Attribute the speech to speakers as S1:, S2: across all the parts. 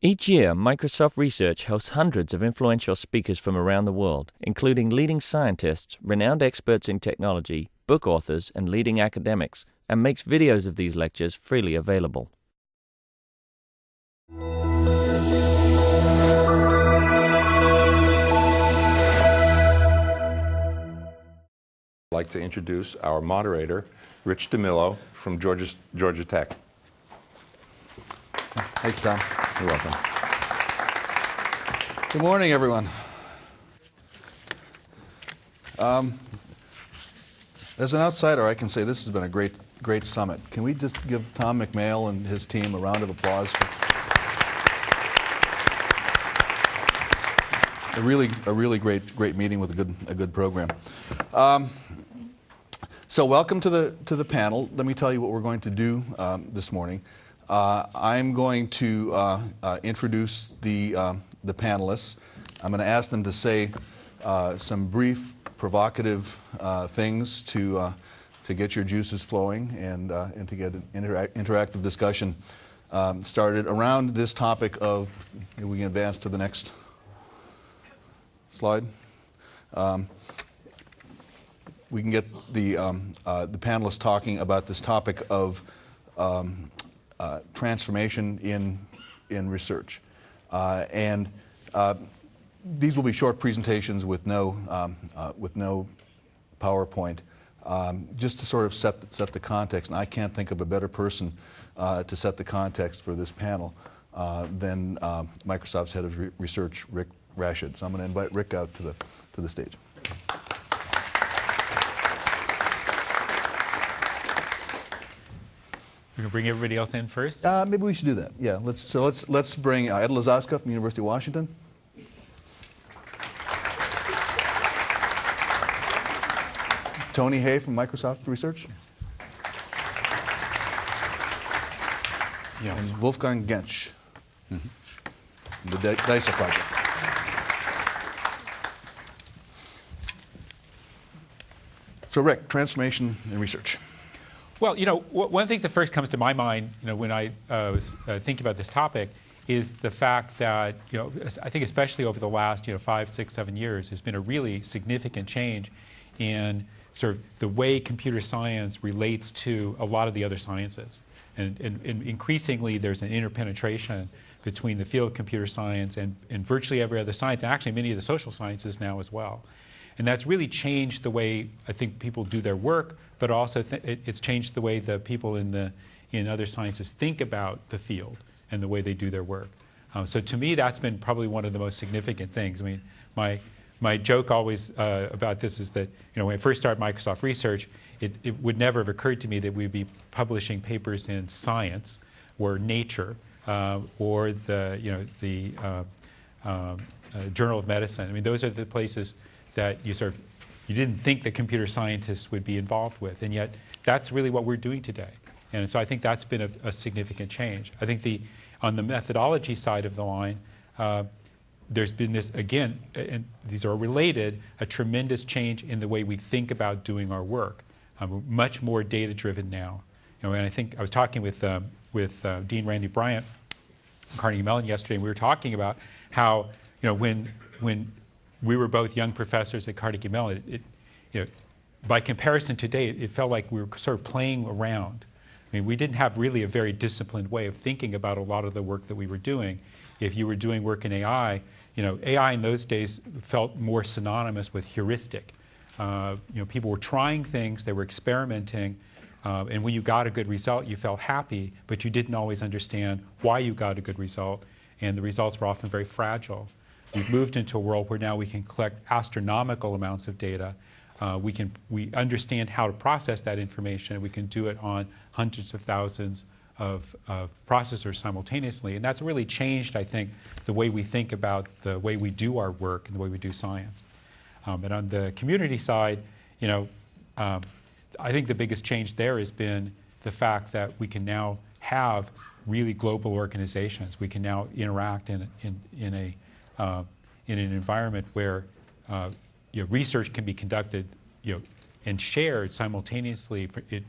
S1: Each year, Microsoft Research hosts hundreds of influential speakers from around the world, including leading scientists, renowned experts in technology, book authors, and leading academics, and makes videos of these lectures freely available.
S2: I'd like to introduce our moderator, Rich DeMillo from Georgia Tech.
S3: Thank you, Tom.
S2: You're welcome.
S3: Good morning, everyone. As an outsider, I can say this has been a great summit. Can we just give Tom McMail and his team a round of applause for a really great meeting with a good program. So welcome to the panel. Let me tell you what we're going to do this morning. I'm going to introduce the panelists. I'm going to ask them to say some brief, provocative things to get your juices flowing and to get an interactive discussion started around this topic of. We can advance to the next slide. We can get the panelists talking about this topic of transformation in research, and these will be short presentations with no PowerPoint, just to sort of set the context. And I can't think of a better person to set the context for this panel than Microsoft's head of research, Rick Rashid. So I'm going to invite Rick out to the stage.
S4: We're going to bring everybody else in first?
S3: Maybe we should do that. Yeah. Let's bring Ed Lazaska from the University of Washington. Tony Hay from Microsoft Research.
S4: Yes.
S3: And Wolfgang Gensch, the DISA project. So Rick, transformation in research.
S4: Well, one of the things that first comes to my mind, when I was thinking about this topic, is the fact that, I think especially over the last, 5, 6, 7 years, there's been a really significant change in sort of the way computer science relates to a lot of the other sciences. And increasingly, there's an interpenetration between the field of computer science and virtually every other science, and actually many of the social sciences now as well. And that's really changed the way I think people do their work, but also it's changed the way the people in other sciences think about the field and the way they do their work. So to me, that's been probably one of the most significant things. I mean, my joke always about this is that when I first started Microsoft Research, it would never have occurred to me that we'd be publishing papers in Science or Nature or the Journal of Medicine. I mean, those are the places that you didn't think that computer scientists would be involved with, and yet that's really what we're doing today. And so I think that's been a significant change. I think on the methodology side of the line, there's been this, again, and these are related, a tremendous change in the way we think about doing our work. We're much more data-driven now. And I think I was talking with Dean Randy Bryant from Carnegie Mellon yesterday, and we were talking about how, when we were both young professors at Carnegie Mellon, by comparison today, it felt like we were sort of playing around. I mean, we didn't have really a very disciplined way of thinking about a lot of the work that we were doing. If you were doing work in AI, AI in those days felt more synonymous with heuristic. People were trying things, they were experimenting, and when you got a good result, you felt happy, but you didn't always understand why you got a good result, and the results were often very fragile. We've moved into a world where now we can collect astronomical amounts of data. We understand how to process that information, and we can do it on hundreds of thousands of processors simultaneously. And that's really changed, I think, the way we think about the way we do our work and the way we do science. And on the community side, I think the biggest change there has been the fact that we can now have really global organizations. We can now interact in an environment where research can be conducted and shared simultaneously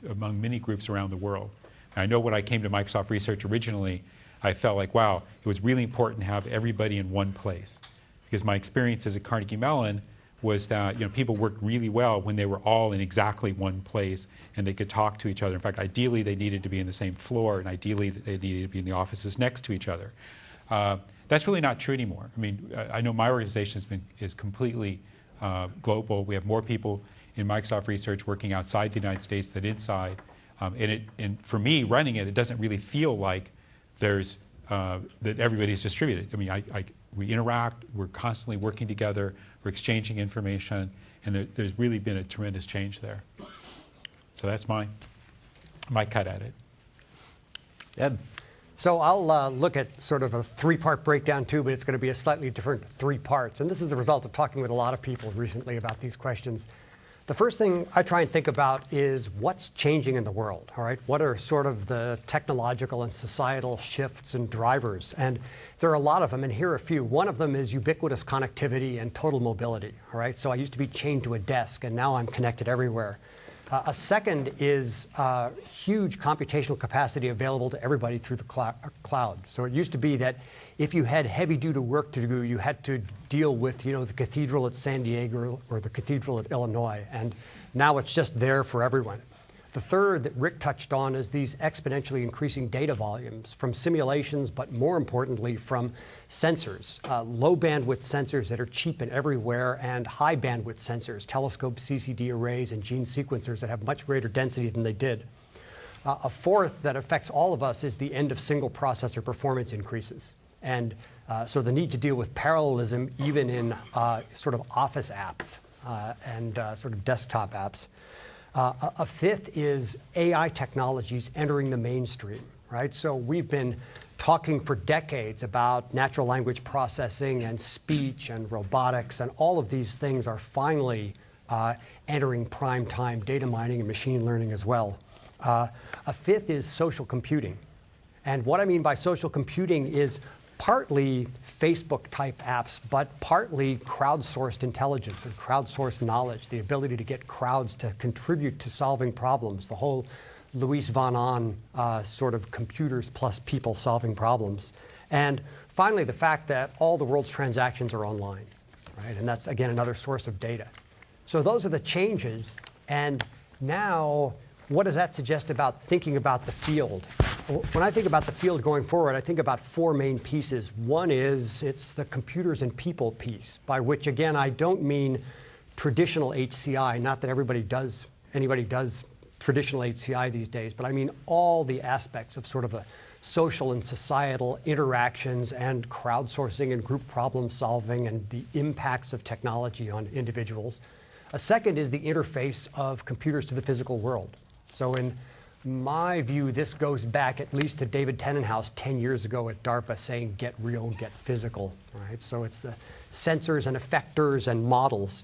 S4: among many groups around the world. I know when I came to Microsoft Research originally, I felt like, wow, it was really important to have everybody in one place. Because my experiences at Carnegie Mellon was that people worked really well when they were all in exactly one place and they could talk to each other. In fact, ideally they needed to be in the same floor, and ideally they needed to be in the offices next to each other. That's really not true anymore. I mean, I know my organization is completely global. We have more people in Microsoft Research working outside the United States than inside. And for me, running it, it doesn't really feel like there's that everybody's distributed. I mean, we interact, we're constantly working together, we're exchanging information, and there's really been a tremendous change there. So that's my cut at it.
S3: Ed?
S5: So I'll look at sort of a three-part breakdown too, but it's going to be a slightly different three parts. And this is a result of talking with a lot of people recently about these questions. The first thing I try and think about is what's changing in the world, all right? What are sort of the technological and societal shifts and drivers? And there are a lot of them, and here are a few. One of them is ubiquitous connectivity and total mobility, all right? So I used to be chained to a desk, and now I'm connected everywhere. A second is huge computational capacity available to everybody through the cloud. So it used to be that if you had heavy-duty work to do, you had to deal with, the cathedral at San Diego or the cathedral at Illinois, and now it's just there for everyone. The third that Rick touched on is these exponentially increasing data volumes from simulations, but more importantly from sensors, low bandwidth sensors that are cheap and everywhere, and high bandwidth sensors, telescope CCD arrays and gene sequencers that have much greater density than they did. A fourth that affects all of us is the end of single processor performance increases. And so the need to deal with parallelism even in sort of office apps and sort of desktop apps. A fifth is AI technologies entering the mainstream, right? So we've been talking for decades about natural language processing and speech and robotics, and all of these things are finally entering prime time, data mining and machine learning as well. A fifth is social computing. And what I mean by social computing is partly Facebook-type apps, but partly crowdsourced intelligence and crowdsourced knowledge, the ability to get crowds to contribute to solving problems, the whole Luis von Ahn sort of computers plus people solving problems. And finally, the fact that all the world's transactions are online, right? And that's, again, another source of data. So those are the changes. And now, what does that suggest about thinking about the field? When I think about the field going forward, I think about four main pieces. One is it's the computers and people piece, by which, again, I don't mean traditional HCI, not that anybody does traditional HCI these days, but I mean all the aspects of sort of the social and societal interactions and crowdsourcing and group problem solving and the impacts of technology on individuals. A second is the interface of computers to the physical world. So in my view, this goes back at least to David Tennenhouse 10 years ago at DARPA saying, get real, get physical, right? So it's the sensors and effectors and models.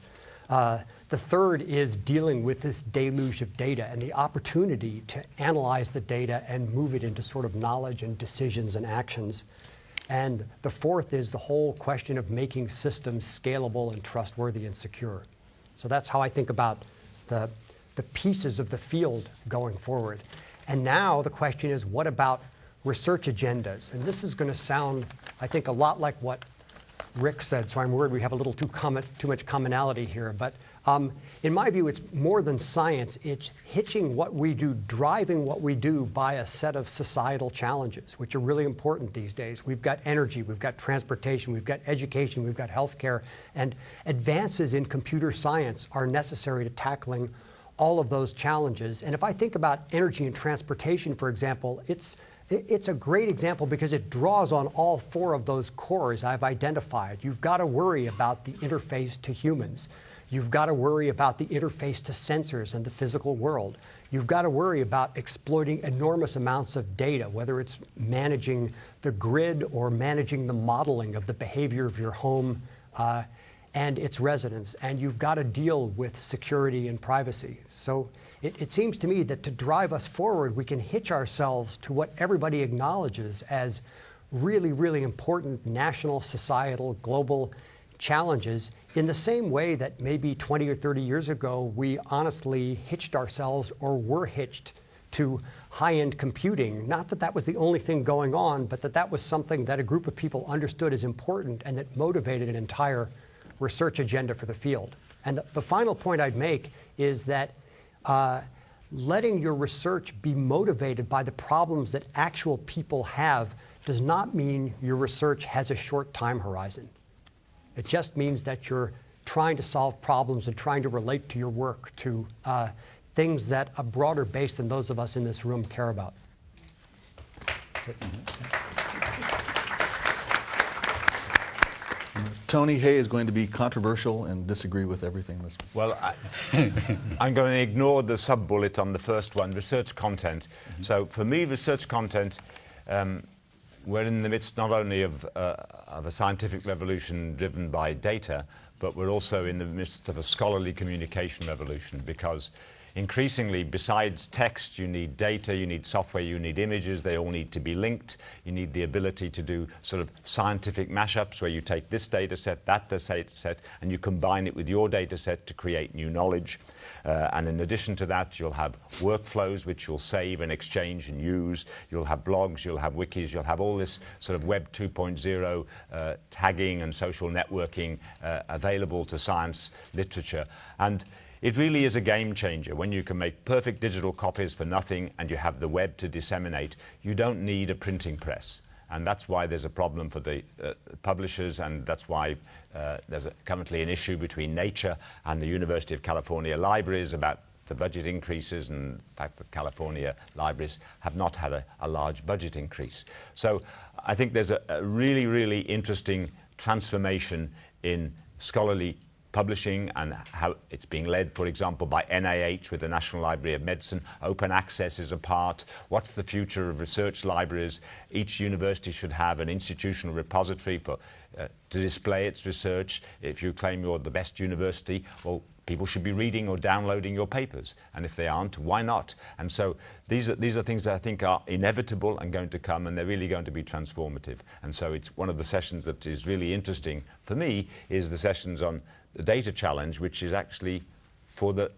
S5: The third is dealing with this deluge of data and the opportunity to analyze the data and move it into sort of knowledge and decisions and actions. And the fourth is the whole question of making systems scalable and trustworthy and secure. So that's how I think about the pieces of the field going forward. And now the question is, what about research agendas? And this is going to sound, I think, a lot like what Rick said, so I'm worried we have a little too much commonality here. But in my view, it's more than science. It's hitching what we do, driving what we do by a set of societal challenges, which are really important these days. We've got energy, we've got transportation, we've got education, we've got healthcare, and advances in computer science are necessary to tackling all of those challenges. And if I think about energy and transportation, for example, it's a great example because it draws on all four of those cores I've identified. You've got to worry about the interface to humans. You've got to worry about the interface to sensors and the physical world. You've got to worry about exploiting enormous amounts of data, whether it's managing the grid or managing the modeling of the behavior of your home and its residents. And you've got to deal with security and privacy. So it seems to me that to drive us forward, we can hitch ourselves to what everybody acknowledges as really, really important national, societal, global challenges in the same way that maybe 20 or 30 years ago, we honestly hitched ourselves or were hitched to high-end computing. Not that that was the only thing going on, but that that was something that a group of people understood as important and that motivated an entire research agenda for the field. And the final point I'd make is that letting your research be motivated by the problems that actual people have does not mean your research has a short time horizon. It just means that you're trying to solve problems and trying to relate to your work to things that a broader base than those of us in this room care about.
S3: Tony Hay is going to be controversial and disagree with everything this.
S6: Well, I'm going to ignore the sub-bullet on the first one, research content. So for me, research content, we're in the midst not only of a scientific revolution driven by data, but we're also in the midst of a scholarly communication revolution, because increasingly, besides text, you need data, you need software, you need images, they all need to be linked. You need the ability to do sort of scientific mashups where you take this data set, that data set, and you combine it with your data set to create new knowledge. And in addition to that, you'll have workflows which you'll save and exchange and use. You'll have blogs, you'll have wikis, you'll have all this sort of Web 2.0 tagging and social networking available to science literature. And it really is a game changer. When you can make perfect digital copies for nothing and you have the web to disseminate, you don't need a printing press. And that's why there's a problem for the publishers, and that's why there's currently an issue between Nature and the University of California libraries about the budget increases and the fact that California libraries have not had a large budget increase. So I think there's a really, really interesting transformation in scholarly publishing and how it's being led, for example, by NIH with the National Library of Medicine. Open access is a part. What's the future of research libraries? Each university should have an institutional repository for to display its research. If you claim you're the best university, well, people should be reading or downloading your papers. And if they aren't, why not? And so these are things that I think are inevitable and going to come, and they're really going to be transformative. And so it's one of the sessions that is really interesting for me is the sessions on the data challenge, which is actually for the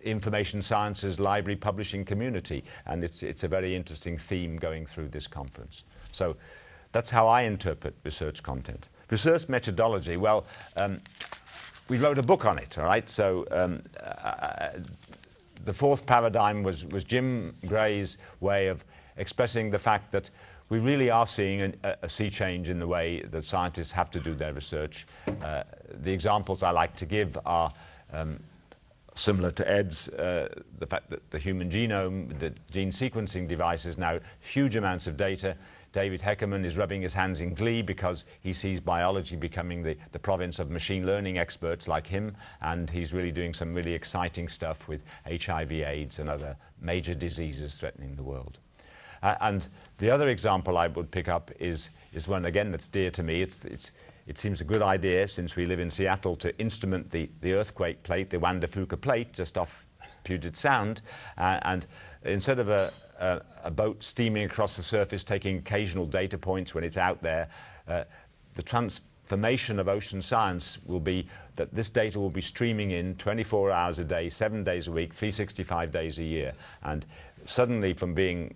S6: information sciences library publishing community. And it's a very interesting theme going through this conference. So that's how I interpret research content. Research methodology, well, we wrote a book on it, all right? So the fourth paradigm was Jim Gray's way of expressing the fact that we really are seeing a sea change in the way that scientists have to do their research. The examples I like to give are similar to Ed's, the fact that the human genome, the gene sequencing device is now huge amounts of data. David Heckerman is rubbing his hands in glee because he sees biology becoming the province of machine learning experts like him, and he's really doing some really exciting stuff with HIV, AIDS, and other major diseases threatening the world. And the other example I would pick up is one, again, that's dear to me. It seems a good idea, since we live in Seattle, to instrument the earthquake plate, the Juan de Fuca plate, just off Puget Sound, and instead of a boat steaming across the surface, taking occasional data points when it's out there, the transformation of ocean science will be that this data will be streaming in 24 hours a day, 7 days a week, 365 days a year. And suddenly, from being,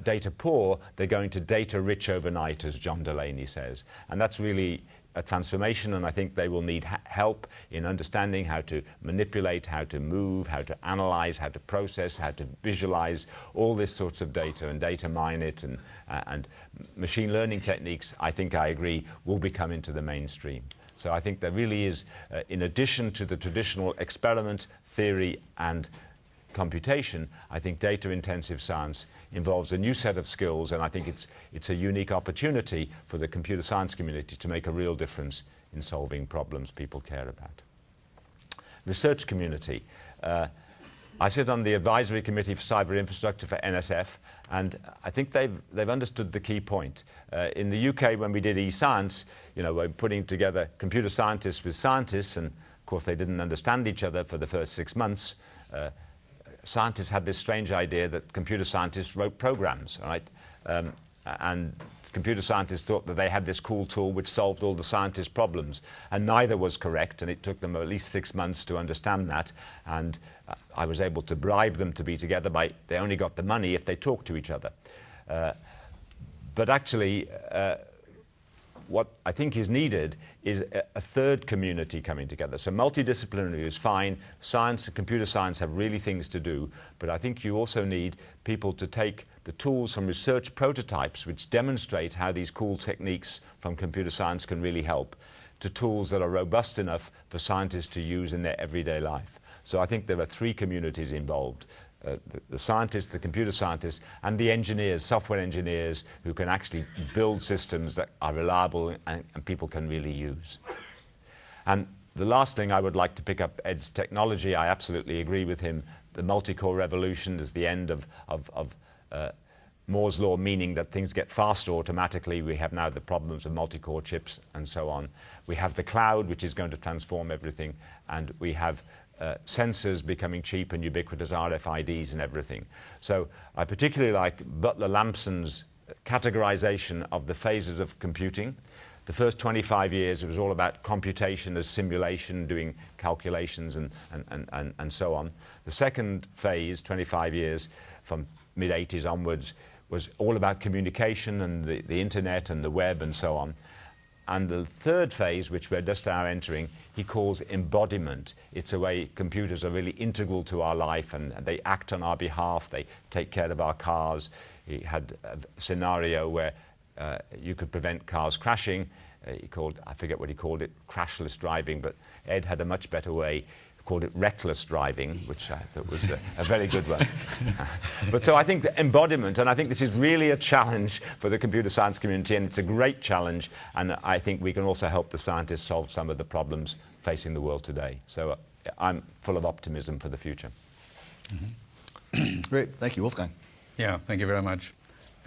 S6: data poor, they're going to data rich overnight, as John Delaney says. And that's really a transformation, and I think they will need help in understanding how to manipulate, how to move, how to analyze, how to process, how to visualize all this sorts of data and data mine it, and machine learning techniques, I think I agree, will become into the mainstream. So I think there really is, in addition to the traditional experiment, theory, and computation, I think data-intensive science involves a new set of skills, and I think it's a unique opportunity for the computer science community to make a real difference in solving problems people care about. Research community. I sit on the advisory committee for cyber infrastructure for NSF, and I think they've understood the key point. In the UK, when we did eScience, we're putting together computer scientists with scientists, and of course they didn't understand each other for the first 6 months. Scientists had this strange idea that computer scientists wrote programs, all right? And computer scientists thought that they had this cool tool which solved all the scientists' problems, and neither was correct, and it took them at least 6 months to understand that, and I was able to bribe them to be together they only got the money if they talked to each other. But actually, what I think is needed is a third community coming together. So multidisciplinary is fine. Science and computer science have really things to do, but I think you also need people to take the tools from research prototypes which demonstrate how these cool techniques from computer science can really help, to tools that are robust enough for scientists to use in their everyday life. So I think there are three communities involved. The scientists, the computer scientists, and the engineers, software engineers, who can actually build systems that are reliable and people can really use. And the last thing I would like to pick up Ed's technology. I absolutely agree with him. The multi-core revolution is the end of Moore's law, meaning that things get faster automatically. We have now the problems of multi-core chips and so on. We have the cloud, which is going to transform everything, and we have sensors becoming cheap and ubiquitous, RFIDs and everything. So I particularly like Butler Lampson's categorization of the phases of computing. The first 25 years, it was all about computation as simulation, doing calculations and so on. The second phase, 25 years, from mid-80s onwards, was all about communication and the internet and the web and so on. And the third phase, which we're just now entering, he calls embodiment. It's a way computers are really integral to our life, and they act on our behalf. They take care of our cars. He had a scenario where you could prevent cars crashing. I forget what he called it, crashless driving, but Ed had a much better way. Called it reckless driving, which I thought was a very good one. But so I think the embodiment, and I think this is really a challenge for the computer science community, and it's a great challenge, and I think we can also help the scientists solve some of the problems facing the world today. So I'm full of optimism for the future.
S3: Mm-hmm. Great, thank you, Wolfgang.
S7: Yeah, thank you very much.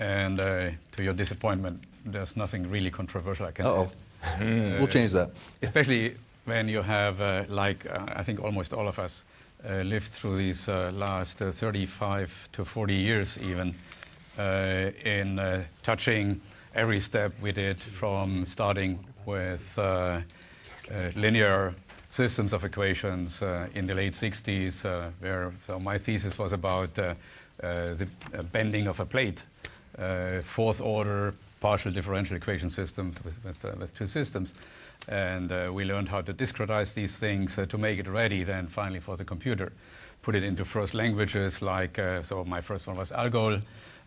S7: And to your disappointment, there's nothing really controversial I can add.
S3: We'll change that.
S7: Especially when you have, I think almost all of us lived through these last 35 to 40 years even, in touching every step we did, from starting with linear systems of equations in the late 60s, so my thesis was about the bending of a plate, fourth order partial differential equation systems with two systems. And we learned how to discretize these things to make it ready then finally for the computer. Put it into first languages like, so my first one was Algol,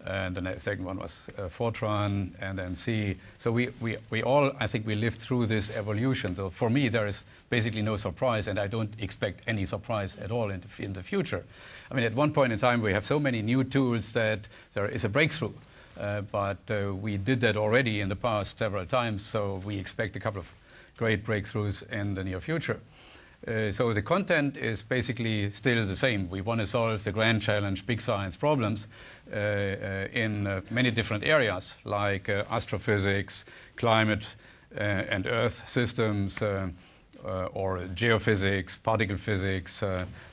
S7: and the second one was Fortran, and then C. So we all, I think we lived through this evolution. So for me, there is basically no surprise, and I don't expect any surprise at all in the future. I mean, at one point in time, we have so many new tools that there is a breakthrough. But we did that already in the past several times, so we expect a couple of great breakthroughs in the near future. So the content is basically still the same. We want to solve the grand challenge, big science problems in many different areas, like astrophysics, climate and Earth systems, or geophysics, particle physics,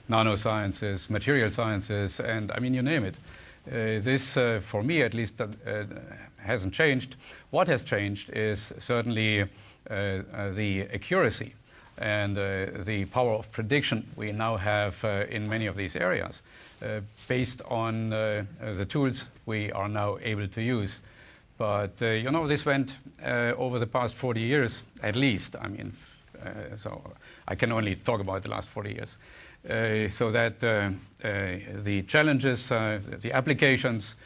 S7: nanosciences, material sciences, and I mean, you name it. This, for me at least, hasn't changed. What has changed is certainly the accuracy and the power of prediction we now have in many of these areas, based on the tools we are now able to use. But you know, this went over the past 40 years at least. I mean, so I can only talk about the last 40 years. So that the challenges, the applications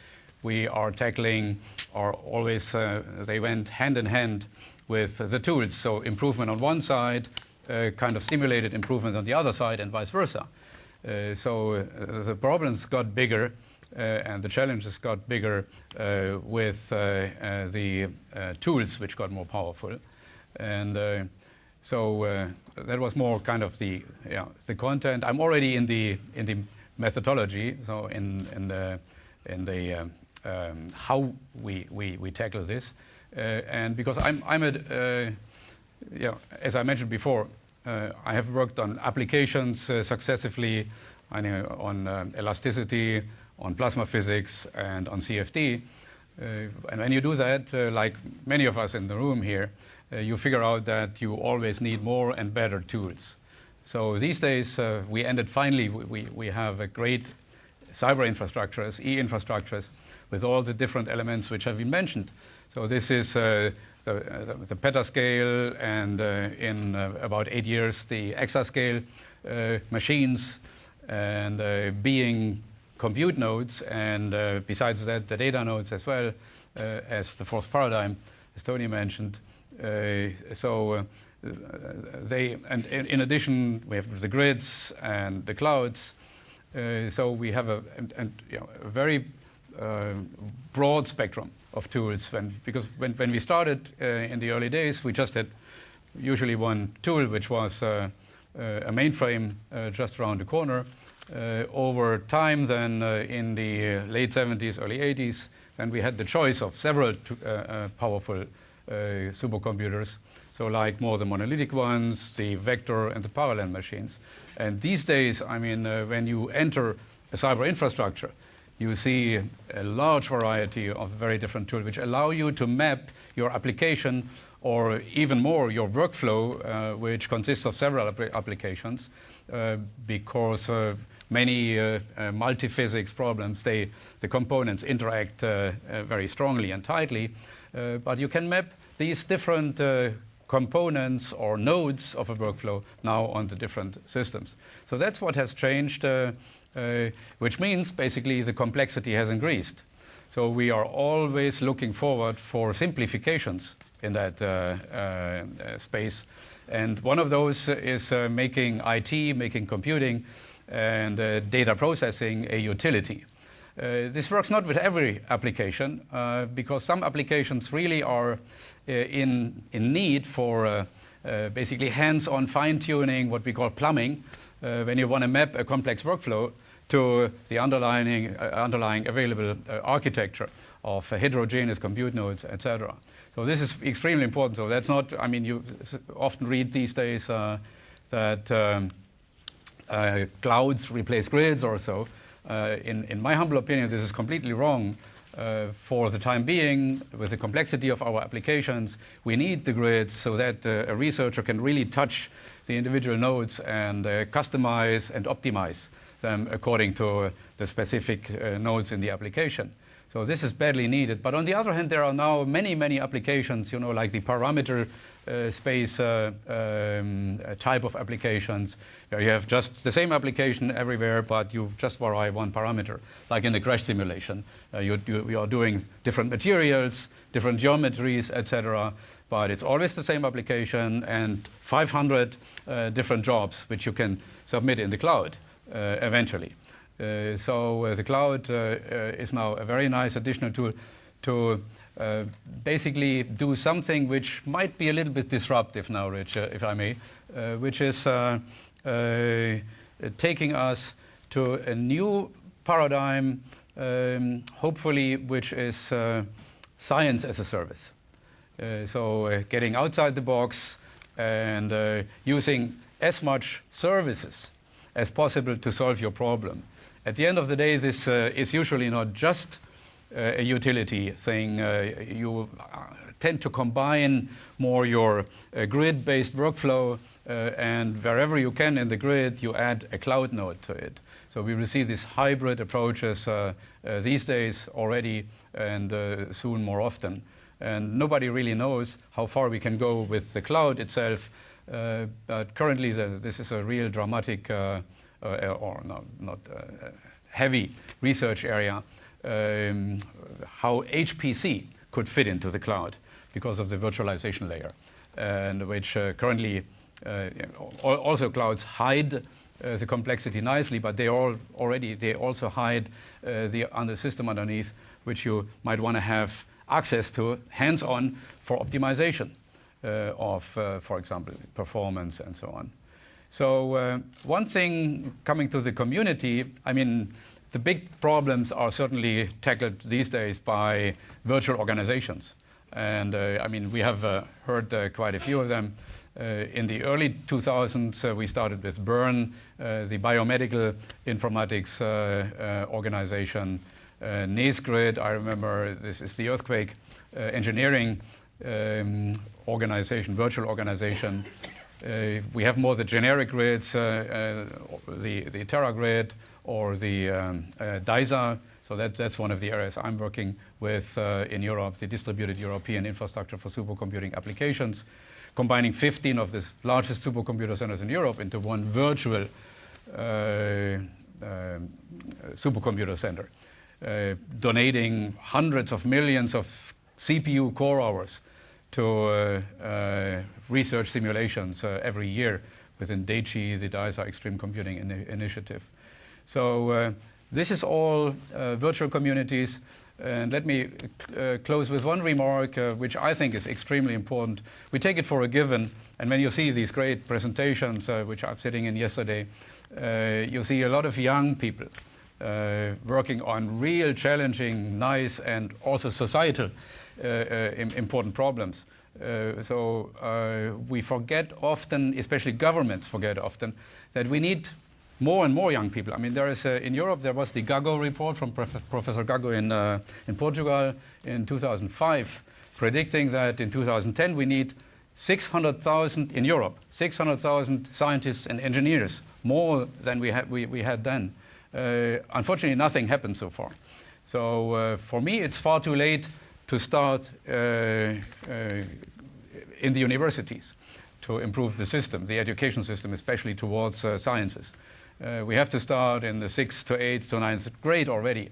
S7: we are tackling are always, they went hand in hand with the tools. So improvement on one side kind of stimulated improvement on the other side, and vice versa. So the problems got bigger and the challenges got bigger with the tools which got more powerful. And so that was more kind of the content. I'm already in the methodology, so in the how we tackle this, and because I'm as I mentioned before, I have worked on applications successively on elasticity, on plasma physics, and on CFD. And when you do that, like many of us in the room here, you figure out that you always need more and better tools. So these days, we have a great cyber infrastructures, e-infrastructures, with all the different elements which have been mentioned. So this is the petascale, and in about 8 years, the exascale machines, and being compute nodes, and besides that, the data nodes as well as the fourth paradigm, as Tony mentioned. And in addition, we have the grids and the clouds. So we have a very broad spectrum of tools. Because when we started in the early days, we just had usually one tool, which was a mainframe just around the corner. Over time, then in the late 70s, early 80s, then we had the choice of several powerful supercomputers. So like more the monolithic ones, the vector and the parallel machines. And these days, I mean, when you enter a cyber infrastructure, you see a large variety of very different tools which allow you to map your application, or even more, your workflow, which consists of several applications, because many multi-physics problems, the components interact very strongly and tightly. But you can map these different components or nodes of a workflow now on the different systems. So that's what has changed, which means basically the complexity has increased. So we are always looking forward for simplifications in that space. And one of those is making IT, making computing and data processing a utility. This works not with every application, because some applications really are in need for basically hands-on fine-tuning, what we call plumbing, when you want to map a complex workflow to the underlying available architecture of heterogeneous compute nodes, etc. So this is extremely important. So that's not, I mean, you often read these days that clouds replace grids or so. In my humble opinion, this is completely wrong. For the time being, with the complexity of our applications, we need the grids so that a researcher can really touch the individual nodes and customize and optimize them according to the specific nodes in the application. So this is badly needed. But on the other hand, there are now many, many applications, like the parameter space type of applications, where you have just the same application everywhere, but you just vary one parameter. Like in the crash simulation, we are doing different materials, different geometries, etc. But it's always the same application and 500 different jobs which you can submit in the cloud eventually. So the cloud is now a very nice additional tool to basically do something which might be a little bit disruptive now, Rich, if I may, which is taking us to a new paradigm, hopefully, which is science as a service. So getting outside the box and using as much services as possible to solve your problem. At the end of the day, this is usually not just a utility thing. You tend to combine more your grid-based workflow, and wherever you can in the grid, you add a cloud node to it. So we will see these hybrid approaches these days already, and soon more often. And nobody really knows how far we can go with the cloud itself. But currently, this is a real dramatic, heavy research area. How HPC could fit into the cloud because of the virtualization layer, and which currently also clouds hide the complexity nicely, but they also hide the system underneath, which you might want to have access to hands-on for optimization of, for example, performance and so on. So one thing coming to the community, I mean, the big problems are certainly tackled these days by virtual organizations. And I mean, we have heard quite a few of them. In the early 2000s, we started with BURN, the biomedical informatics organization, NESGRID, I remember this is the earthquake engineering organization, virtual organization. We have more the generic grids, the TerraGrid or the DISA. So that's one of the areas I'm working with in Europe, the Distributed European Infrastructure for Supercomputing Applications, combining 15 of the largest supercomputer centers in Europe into one virtual supercomputer center, donating hundreds of millions of CPU core hours to research simulations every year within DEICI, the DISA Extreme Computing Initiative. So this is all virtual communities. And let me close with one remark, which I think is extremely important. We take it for a given, and when you see these great presentations, which I'm sitting in yesterday, you see a lot of young people working on real challenging, nice, and also societal important problems. So we forget often, especially governments forget often, that we need more and more young people. I mean, there is in Europe there was the Gago report from Professor Gago in Portugal in 2005, predicting that in 2010 we need 600,000 in Europe, 600,000 scientists and engineers, more than we had then. Unfortunately, nothing happened so far. So for me, it's far too late to start in the universities to improve the system, the education system, especially towards sciences. We have to start in the 6th to 8th to 9th grade already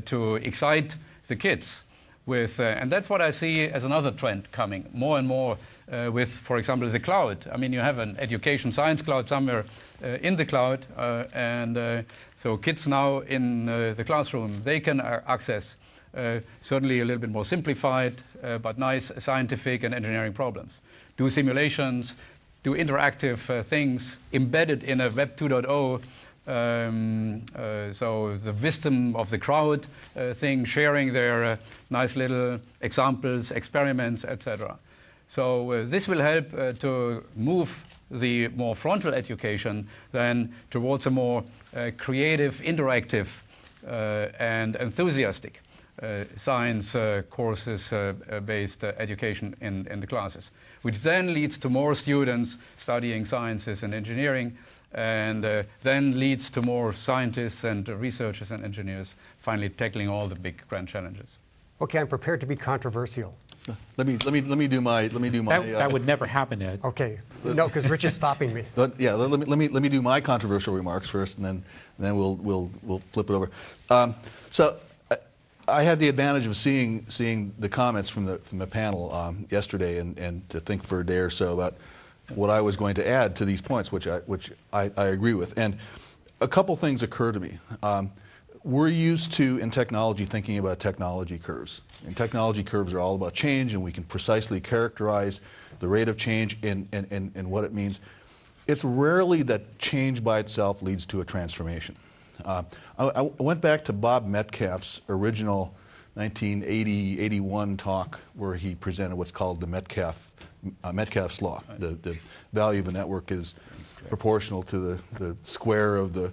S7: to excite the kids with, and that's what I see as another trend coming more and more with, for example, the cloud. I mean, you have an education science cloud somewhere in the cloud, and so kids now in the classroom, they can access certainly a little bit more simplified, but nice scientific and engineering problems. Do simulations, do interactive things embedded in a Web 2.0, so the wisdom of the crowd thing, sharing their nice little examples, experiments, etc. So this will help to move the more frontal education then towards a more creative, interactive, and enthusiastic science courses-based education in the classes, which then leads to more students studying sciences and engineering, and then leads to more scientists and researchers and engineers finally tackling all the big grand challenges.
S5: Okay, I'm prepared to be controversial.
S3: Let me do my.
S4: That would never happen, Ed.
S5: Okay, no, because Rich is stopping me.
S3: Yeah, let me do my controversial remarks first, and then we'll flip it over. So I had the advantage of seeing the comments from the panel yesterday, and to think for a day or so about what I was going to add to these points, which I agree with. And a couple things occur to me. We're used to, in technology, thinking about technology curves. And technology curves are all about change, and we can precisely characterize the rate of change and what it means. It's rarely that change by itself leads to a transformation. I went back to Bob Metcalfe's original 1980-81 talk where he presented what's called the Metcalfe's law. The value of a network is proportional to the square of the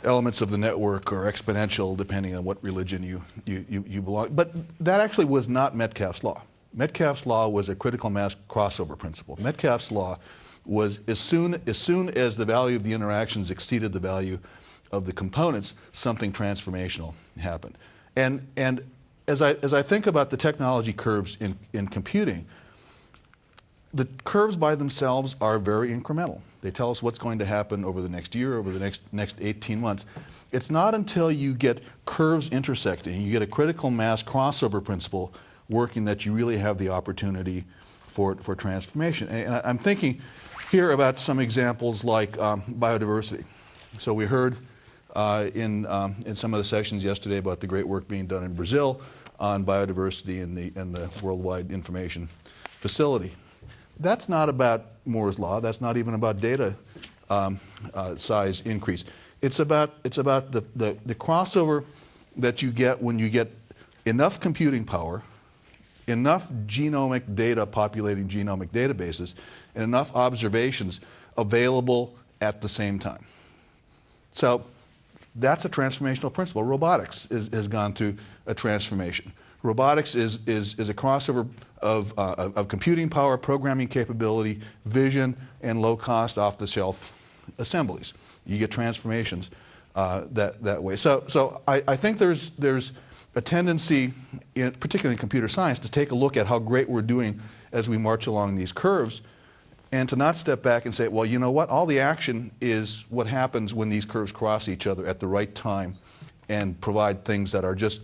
S3: elements of the network, or exponential depending on what religion you belong. But that actually was not Metcalfe's law. Metcalfe's law was a critical mass crossover principle. Metcalfe's law was as soon as the value of the interactions exceeded the value of the components, something transformational happened. And as I think about the technology curves in computing, the curves by themselves are very incremental. They tell us what's going to happen over the next year, over the next 18 months. It's not until you get curves intersecting, you get a critical mass crossover principle working, that you really have the opportunity for transformation. And I'm thinking here about some examples like biodiversity. So we heard in some of the sessions yesterday about the great work being done in Brazil on biodiversity in the Worldwide Information Facility. That's not about Moore's law. That's not even about data size increase. It's about the crossover that you get when you get enough computing power, enough genomic data populating genomic databases, and enough observations available at the same time. So That's a transformational principle. Robotics has gone through a transformation. Robotics is a crossover of computing power, programming capability, vision, and low-cost, off-the-shelf assemblies. You get transformations that way. So I think there's a tendency, particularly in computer science, to take a look at how great we're doing as we march along these curves, and to not step back and say, well, you know what, all the action is what happens when these curves cross each other at the right time and provide things that are just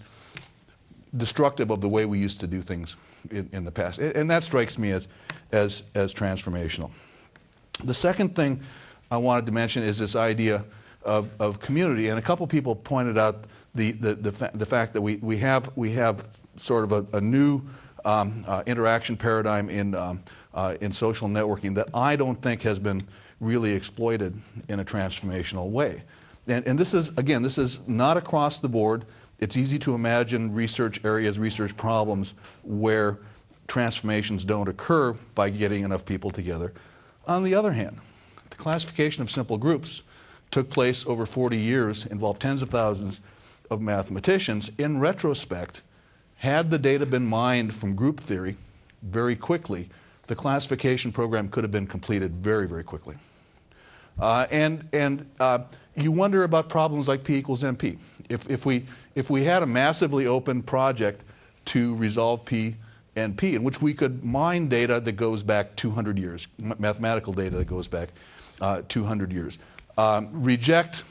S3: destructive of the way we used to do things in the past. And that strikes me as transformational. The second thing I wanted to mention is this idea of community, and a couple people pointed out the fact that we have sort of a new interaction paradigm in social networking that I don't think has been really exploited in a transformational way. And this is, again, this is not across the board. It's easy to imagine research areas, research problems where transformations don't occur by getting enough people together. On the other hand, the classification of simple groups took place over 40 years, involved tens of thousands of mathematicians. In retrospect, had the data been mined from group theory very quickly, the classification program could have been completed very, very quickly. You wonder about problems like P equals NP. If we had a massively open project to resolve P and P, in which we could mine data that goes back 200 years, mathematical data that goes back 200 years, reject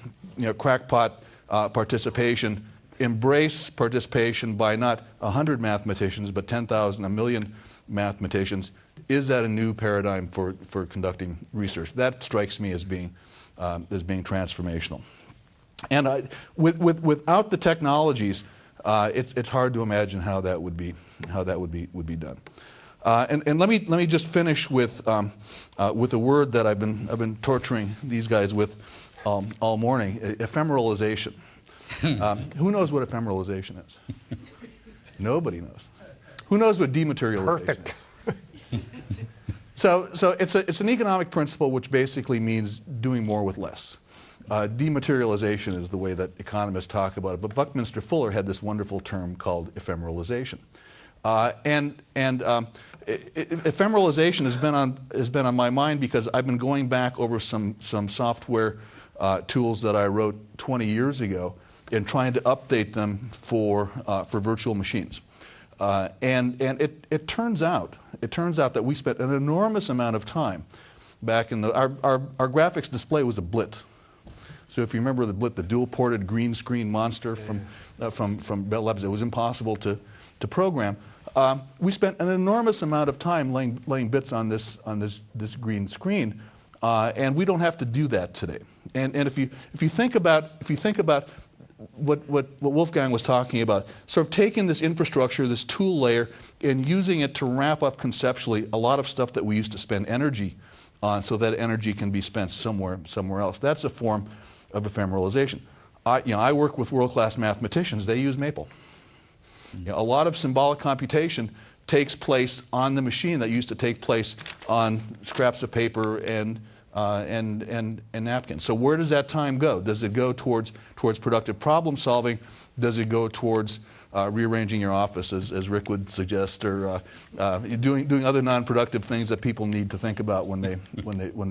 S3: crackpot participation, embrace participation by not 100 mathematicians, but 10,000, a million mathematicians, is that a new paradigm for conducting research? That strikes me as being transformational. And without the technologies, it's hard to imagine how that would be done. And let me just finish with a word that I've been torturing these guys with all morning: ephemeralization. Who knows what ephemeralization is? Nobody knows. Who knows what dematerialization
S5: Perfect.
S3: is? So it's an economic principle which basically means doing more with less. Dematerialization is the way that economists talk about it, but Buckminster Fuller had this wonderful term called ephemeralization. Ephemeralization has been on my mind because I've been going back over some software tools that I wrote 20 years ago and trying to update them for virtual machines. And it turns out that we spent an enormous amount of time back in our graphics display was a blit. So if you remember the blit, the dual-ported green screen monster from Bell Labs, it was impossible to program. We spent an enormous amount of time laying bits on this green screen, and we don't have to do that today. And if you think about what Wolfgang was talking about, sort of taking this infrastructure, this tool layer, and using it to wrap up conceptually a lot of stuff that we used to spend energy on, so that energy can be spent somewhere else. That's a form of ephemeralization. I work with world-class mathematicians. They use Maple. A lot of symbolic computation takes place on the machine that used to take place on scraps of paper and napkins. So where does that time go? Does it go towards productive problem solving? Does it go towards rearranging your office, as Rick would suggest, or doing other non-productive things that people need to think about when they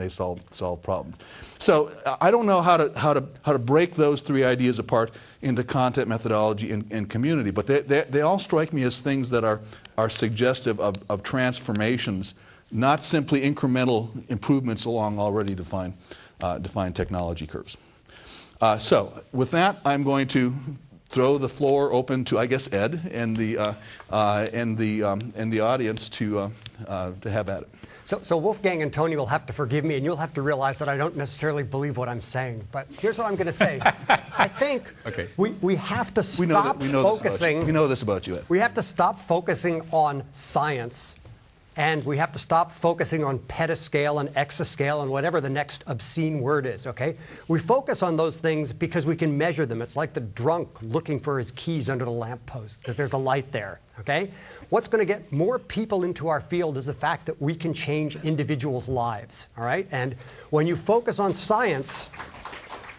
S3: solve problems? So I don't know how to break those three ideas apart into content, methodology, and community, but they all strike me as things that are suggestive of transformations, not simply incremental improvements along already defined technology curves. So with that, I'm going to throw the floor open to, I guess, Ed and the audience to have at it.
S5: So Wolfgang and Tony will have to forgive me, and you'll have to realize that I don't necessarily believe what I'm saying. But here's what I'm going to say. I think we have to stop focusing.
S3: We know this about you, Ed.
S5: We have to stop focusing on science, and we have to stop focusing on petascale and exascale and whatever the next obscene word is, okay? We focus on those things because we can measure them. It's like the drunk looking for his keys under the lamppost because there's a light there, okay? What's going to get more people into our field is the fact that we can change individuals' lives, all right? And when you focus on science,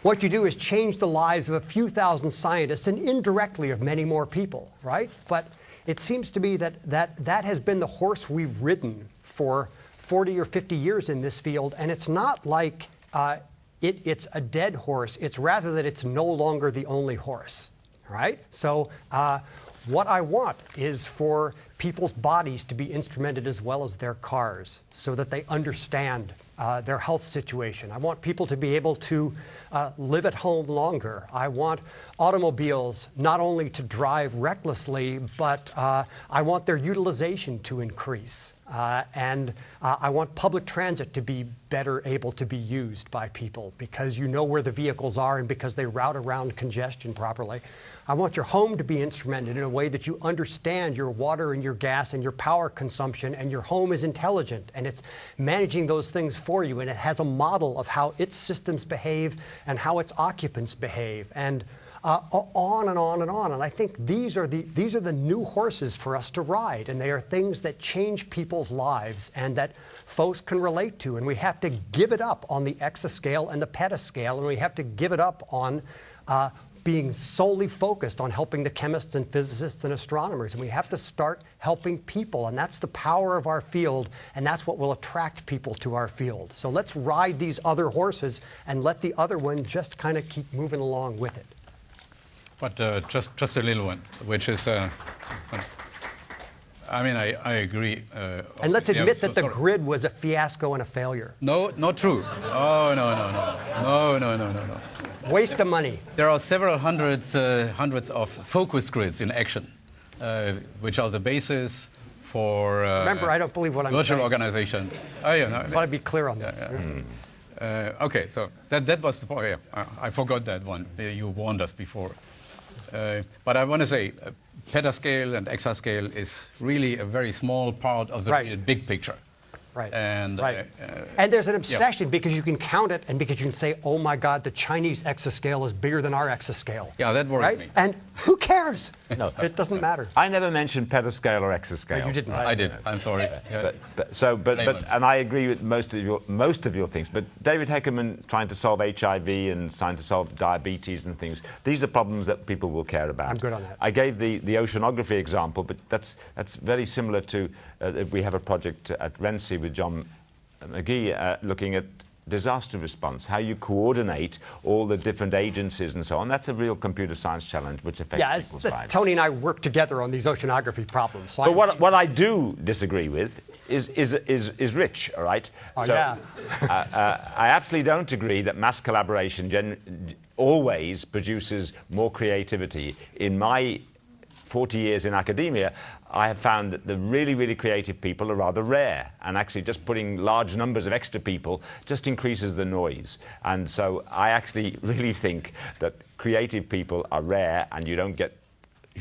S5: what you do is change the lives of a few thousand scientists and indirectly of many more people, right? But it seems to me that has been the horse we've ridden for 40 or 50 years in this field, and it's not like it's a dead horse. It's rather that it's no longer the only horse, right? So what I want is for people's bodies to be instrumented as well as their cars so that they understand their health situation. I want people to be able to live at home longer. I want automobiles not only to drive recklessly, but I want their utilization to increase. And I want public transit to be better able to be used by people because you know where the vehicles are and because they route around congestion properly. I want your home to be instrumented in a way that you understand your water and your gas and your power consumption, and your home is intelligent and it's managing those things for you, and it has a model of how its systems behave and how its occupants behave, and on and on and on. And I think these are the new horses for us to ride, and they are things that change people's lives and that folks can relate to. And we have to give it up on the exascale and the petascale, and we have to give it up on being solely focused on helping the chemists and physicists and astronomers. And we have to start helping people, and that's the power of our field, and that's what will attract people to our field. So let's ride these other horses and let the other one just kind of keep moving along with it.
S7: But just a little one, which is, I mean, I agree.
S5: And let's admit that the grid was a fiasco and a failure.
S7: No, not true. Oh, no.
S5: Waste of money.
S7: There are several hundreds of focus grids in action, which are the basis for
S5: remember, I don't believe what I'm
S7: virtual
S5: saying.
S7: organizations. Oh, yeah, no,
S5: I want to be clear on this.
S7: Okay, so that was the point. Yeah, I forgot that one. You warned us before. But I want to say, petascale and exascale is really a very small part of the big picture.
S5: Right.
S7: And
S5: there's an obsession because you can count it and because you can say, oh my God, the Chinese exascale is bigger than our exascale.
S7: Yeah, that worries me.
S5: And who cares?
S6: No,
S5: it doesn't matter.
S6: I never mentioned petascale or exascale.
S5: No, you didn't.
S7: I did. I'm sorry.
S6: And I agree with most of your things. But David Heckerman trying to solve HIV and trying to solve diabetes and things. These are problems that people will care about.
S5: I'm good on that.
S6: I gave the oceanography example, but that's very similar to we have a project at RENSI with John McGee looking at disaster response, how you coordinate all the different agencies and so on. That's a real computer science challenge which affects people's lives.
S5: Tony and I work together on these oceanography problems. So
S6: but what I do disagree with is Rich, all right?
S5: Oh, so, yeah.
S6: I absolutely don't agree that mass collaboration always produces more creativity. In my 40 years in academia, I have found that the really, really creative people are rather rare, and actually just putting large numbers of extra people just increases the noise. And so I actually really think that creative people are rare, and you don't get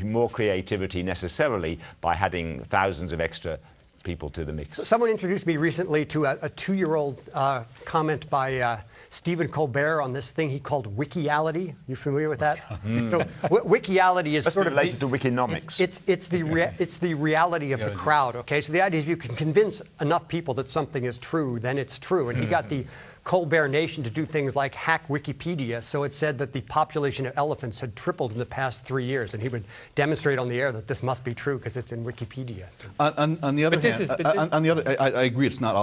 S6: more creativity necessarily by adding thousands of extra people to the mix.
S5: So someone introduced me recently to a 2-year-old comment by Stephen Colbert on this thing he called Wikiality. You familiar with that? So Wikiality is sort of
S6: related to Wikinomics.
S5: It's the reality of the crowd. Okay, so the idea is if you can convince enough people that something is true, then it's true. And he got the Colbert Nation to do things like hack Wikipedia, so it said that the population of elephants had tripled in the past 3 years, and he would demonstrate on the air that this must be true because it's in Wikipedia. So.
S3: On the other hand, I agree it's not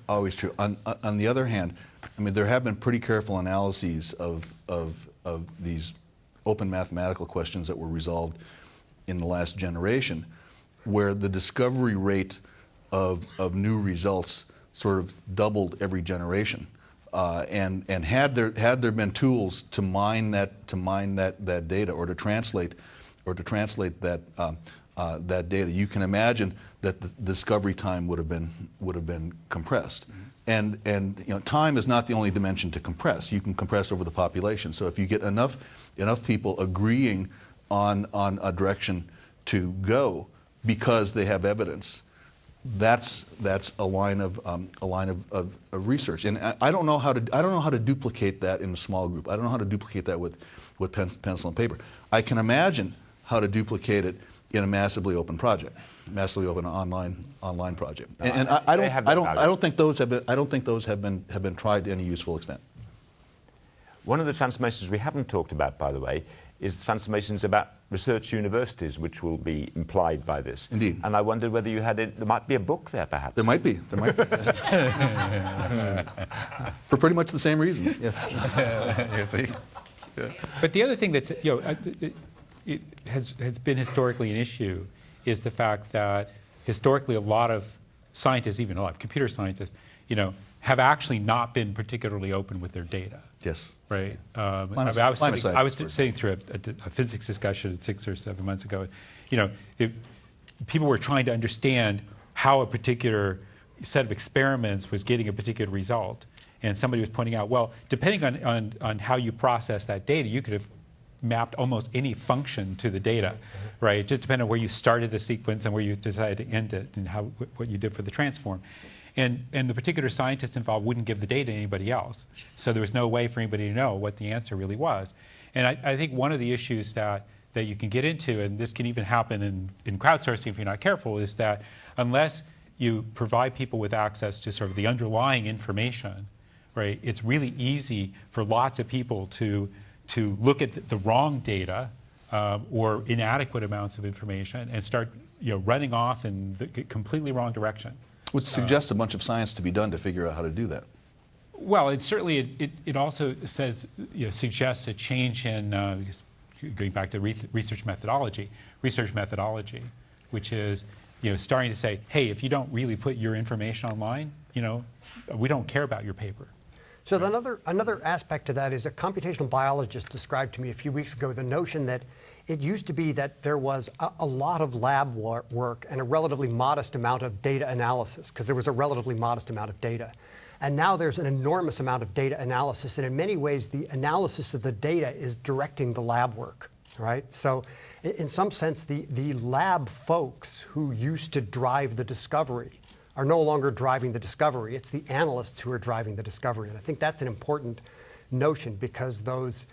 S3: always true. On the other hand, I mean, there have been pretty careful analyses of these open mathematical questions that were resolved in the last generation, where the discovery rate of new results sort of doubled every generation. And had there been tools to mine that data or to translate that data, you can imagine that the discovery time would have been compressed. And you know, time is not the only dimension to compress. You can compress over the population. So if you get enough people agreeing on a direction to go because they have evidence, that's a line of research. And I don't know how to duplicate that in a small group. I don't know how to duplicate that with pencil and paper. I can imagine how to duplicate it in a massively open project, massively open online project. And I don't think those have been tried to any useful extent.
S6: One of the transformations we haven't talked about, by the way, is transformations about research universities, which will be implied by this.
S3: Indeed.
S6: And I wondered whether you had it. There might be a book there, perhaps.
S3: There might be. There might be. For pretty much the same reasons. Yes.
S7: You see? Yeah.
S4: But the other thing that's, it has been historically an issue is the fact that historically a lot of scientists, even a lot of computer scientists, have actually not been particularly open with their data.
S3: Yes.
S4: Right.
S3: I was
S4: sitting through a physics discussion 6 or 7 months ago. People were trying to understand how a particular set of experiments was getting a particular result, and somebody was pointing out, well, depending on how you process that data, you could have mapped almost any function to the data, right? It just depended on where you started the sequence and where you decided to end it, and what you did for the transform. And the particular scientist involved wouldn't give the data to anybody else. So there was no way for anybody to know what the answer really was. And I think one of the issues that you can get into, and this can even happen in crowdsourcing if you're not careful, is that unless you provide people with access to sort of the underlying information, right, it's really easy for lots of people to look at the wrong data or inadequate amounts of information and start running off in the completely wrong direction.
S3: Which suggests a bunch of science to be done to figure out how to do that.
S4: Well, it certainly it also suggests a change in going back to research methodology, which is starting to say, hey, if you don't really put your information online, we don't care about your paper.
S5: So another aspect to that is a computational biologist described to me a few weeks ago the notion that it used to be that there was a lot of lab work and a relatively modest amount of data analysis, because there was a relatively modest amount of data. And now there's an enormous amount of data analysis, and in many ways the analysis of the data is directing the lab work, right? So in some sense the lab folks who used to drive the discovery are no longer driving the discovery. It's the analysts who are driving the discovery. And I think that's an important notion, because those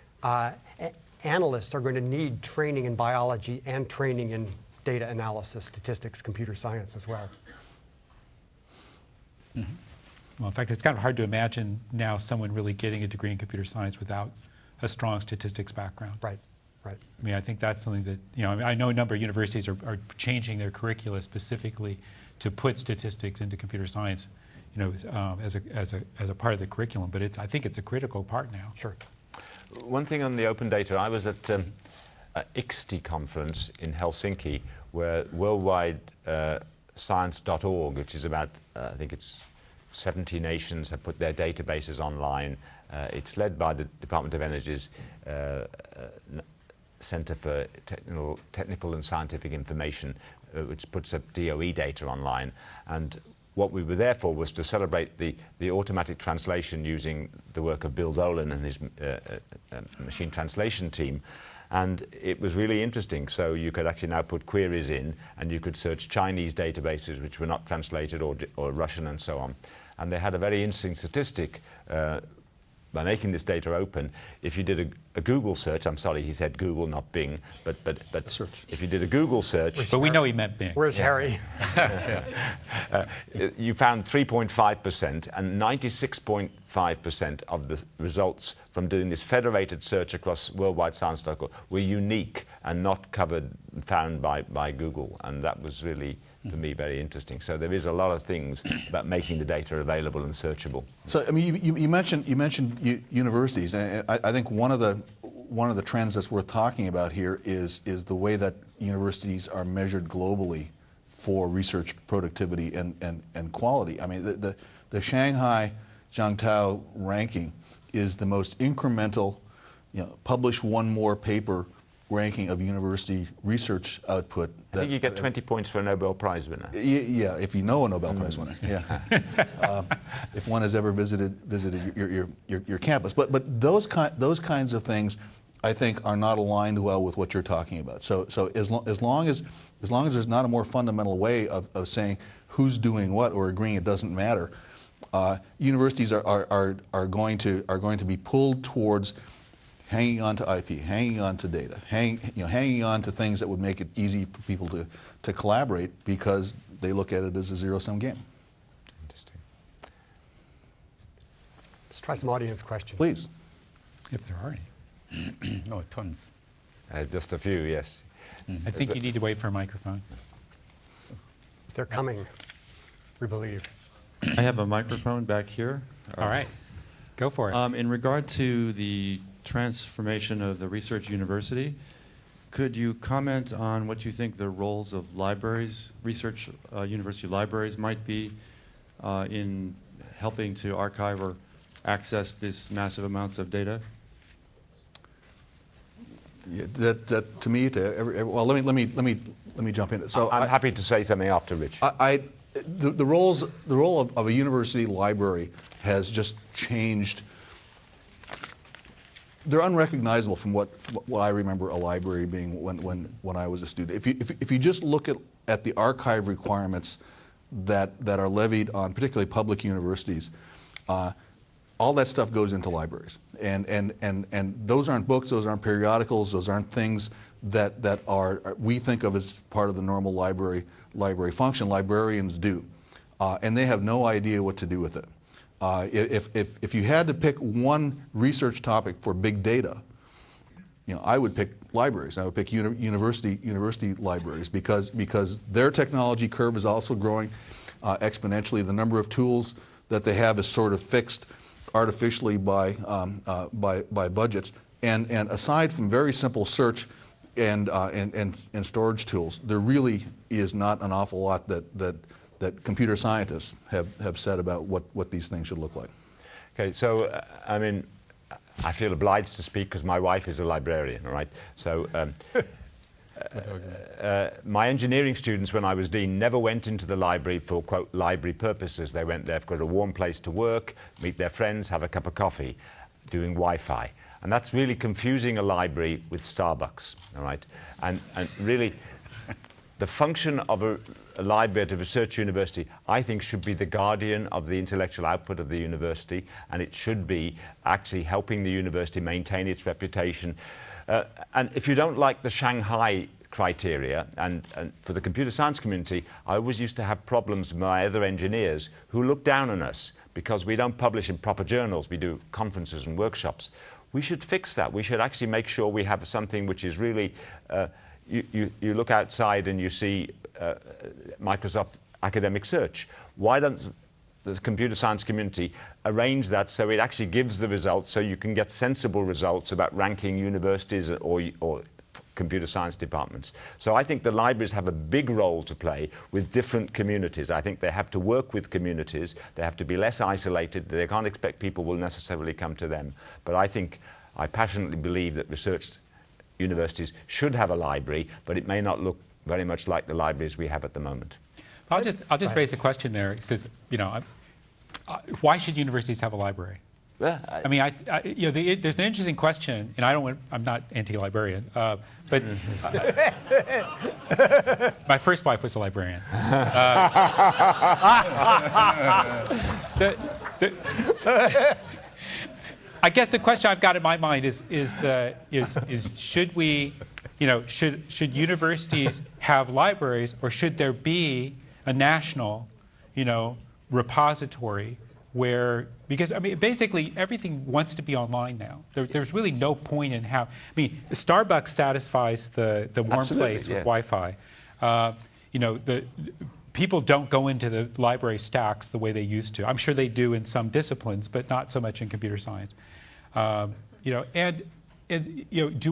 S5: analysts are going to need training in biology and training in data analysis, statistics, computer science as well.
S4: Mm-hmm. Well, in fact, it's kind of hard to imagine now someone really getting a degree in computer science without a strong statistics background.
S5: Right, right.
S4: I mean, I think that's something that, I know a number of universities are changing their curricula specifically to put statistics into computer science, as a part of the curriculum. But I think it's a critical part now.
S5: Sure.
S6: One thing on the open data, I was at an ICSTI conference in Helsinki, where worldwide science.org, which is about, I think it's 70 nations have put their databases online. It's led by the Department of Energy's Center for Technical and Scientific Information, which puts up DOE data online. And what we were there for was to celebrate the automatic translation using the work of Bill Dolan and his machine translation team. And it was really interesting. So you could actually now put queries in, and you could search Chinese databases which were not translated, or Russian and so on. And they had a very interesting statistic by making this data open. If you did a Google search, I'm sorry, he said Google, not Bing, but
S3: search.
S6: If you did a Google search,
S4: but we know he meant Bing.
S5: Where's Harry?
S6: You found 3.5%, and 96.5% of the results from doing this federated search across worldwide science.org were unique and not found by Google, and that was really, for me, very interesting. So there is a lot of things about making the data available and searchable.
S3: So I mean, you mentioned universities, and I think one of the trends that's worth talking about here is the way that universities are measured globally for research productivity and quality. I mean, the Shanghai Jiangtao ranking is the most incremental, publish one more paper ranking of university research output.
S6: I think you get 20 points for a Nobel Prize winner.
S3: Yeah, if you know a Nobel Prize winner. Yeah, if one has ever visited your campus. But those kinds of things, I think, are not aligned well with what you're talking about. So as long as there's not a more fundamental way of saying who's doing what or agreeing it doesn't matter, universities are going to be pulled towards hanging on to IP, hanging on to data, hanging on to things that would make it easy for people to collaborate, because they look at it as a zero-sum game.
S6: Interesting.
S5: Let's try some audience questions.
S3: Please.
S4: If there are any.
S7: No, tons.
S6: Just a few, yes.
S4: I think you need to wait for a microphone.
S5: They're coming, we believe.
S8: I have a microphone back here.
S4: All right, go for it.
S8: In regard to the transformation of the research university, could you comment on what you think the roles of libraries, research university libraries might be in helping to archive or access these massive amounts of data?
S3: Yeah, that to me, well, let me jump in. So
S6: I'm happy to say something after Rich.
S3: The role of a university library has just changed. They're unrecognizable from what I remember a library being when I was a student. If you just look at the archive requirements that are levied on particularly public universities, all that stuff goes into libraries, and those aren't books, those aren't periodicals, those aren't things that are we think of as part of the normal library function. Librarians do, and they have no idea what to do with it. If you had to pick one research topic for big data, I would pick libraries. I would pick university libraries because their technology curve is also growing exponentially. The number of tools that they have is sort of fixed artificially by budgets. And aside from very simple search and storage tools, there really is not an awful lot that computer scientists have said about what these things should look like.
S6: Okay, so I mean, I feel obliged to speak because my wife is a librarian, all right? So my engineering students, when I was dean, never went into the library for, quote, library purposes. They went there for a warm place to work, meet their friends, have a cup of coffee, doing Wi-Fi. And that's really confusing a library with Starbucks, all right? And really, the function of a library at a research university, I think, should be the guardian of the intellectual output of the university, and it should be actually helping the university maintain its reputation. And if you don't like the Shanghai criteria, and for the computer science community, I always used to have problems with my other engineers who look down on us because we don't publish in proper journals, we do conferences and workshops. We should fix that. We should actually make sure we have something which is really, you look outside and you see Microsoft Academic Search. Why don't the computer science community arrange that so it actually gives the results so you can get sensible results about ranking universities or computer science departments? So I think the libraries have a big role to play with different communities. I think they have to work with communities. They have to be less isolated. They can't expect people will necessarily come to them. But I passionately believe that research universities should have a library, but it may not look very much like the libraries we have at the moment.
S4: I'll just raise a question there. It says, why should universities have a library? I mean, there's an interesting question, and I'm not anti-librarian, but my first wife was a librarian. I guess the question I've got in my mind is should we, should universities have libraries, or should there be a national, repository where, because I mean, basically everything wants to be online now. There's really no point in how. I mean, Starbucks satisfies the warm
S6: Absolutely,
S4: place with
S6: yeah.
S4: Wi-Fi. The people don't go into the library stacks the way they used to. I'm sure they do in some disciplines, but not so much in computer science. Do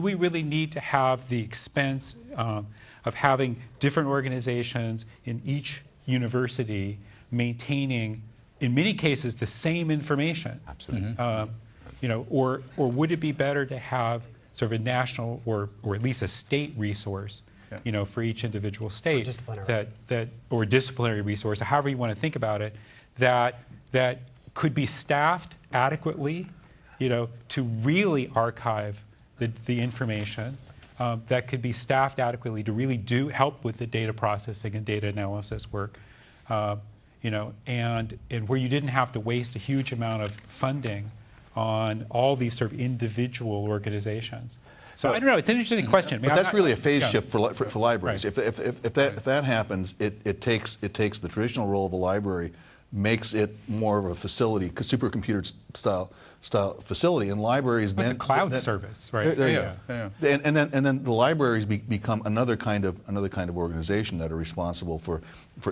S4: we really need to have the expense of having different organizations in each university maintaining, in many cases, the same information?
S6: Absolutely.
S4: Or would it be better to have sort of a national or at least a state resource, for each individual state, or disciplinary resource, or however you want to think about it, that could be staffed adequately, to really archive the information, that could be staffed adequately to really help with the data processing and data analysis work, and where you didn't have to waste a huge amount of funding on all these sort of individual organizations. So I don't know. It's an interesting question. I mean,
S3: But that's really a phase shift for libraries.
S4: Right.
S3: If that happens, it takes the traditional role of a library makes it more of a facility, supercomputer style facility, and libraries.
S4: It's a cloud service, right?
S3: There you go. And then the libraries become another kind of organization that are responsible for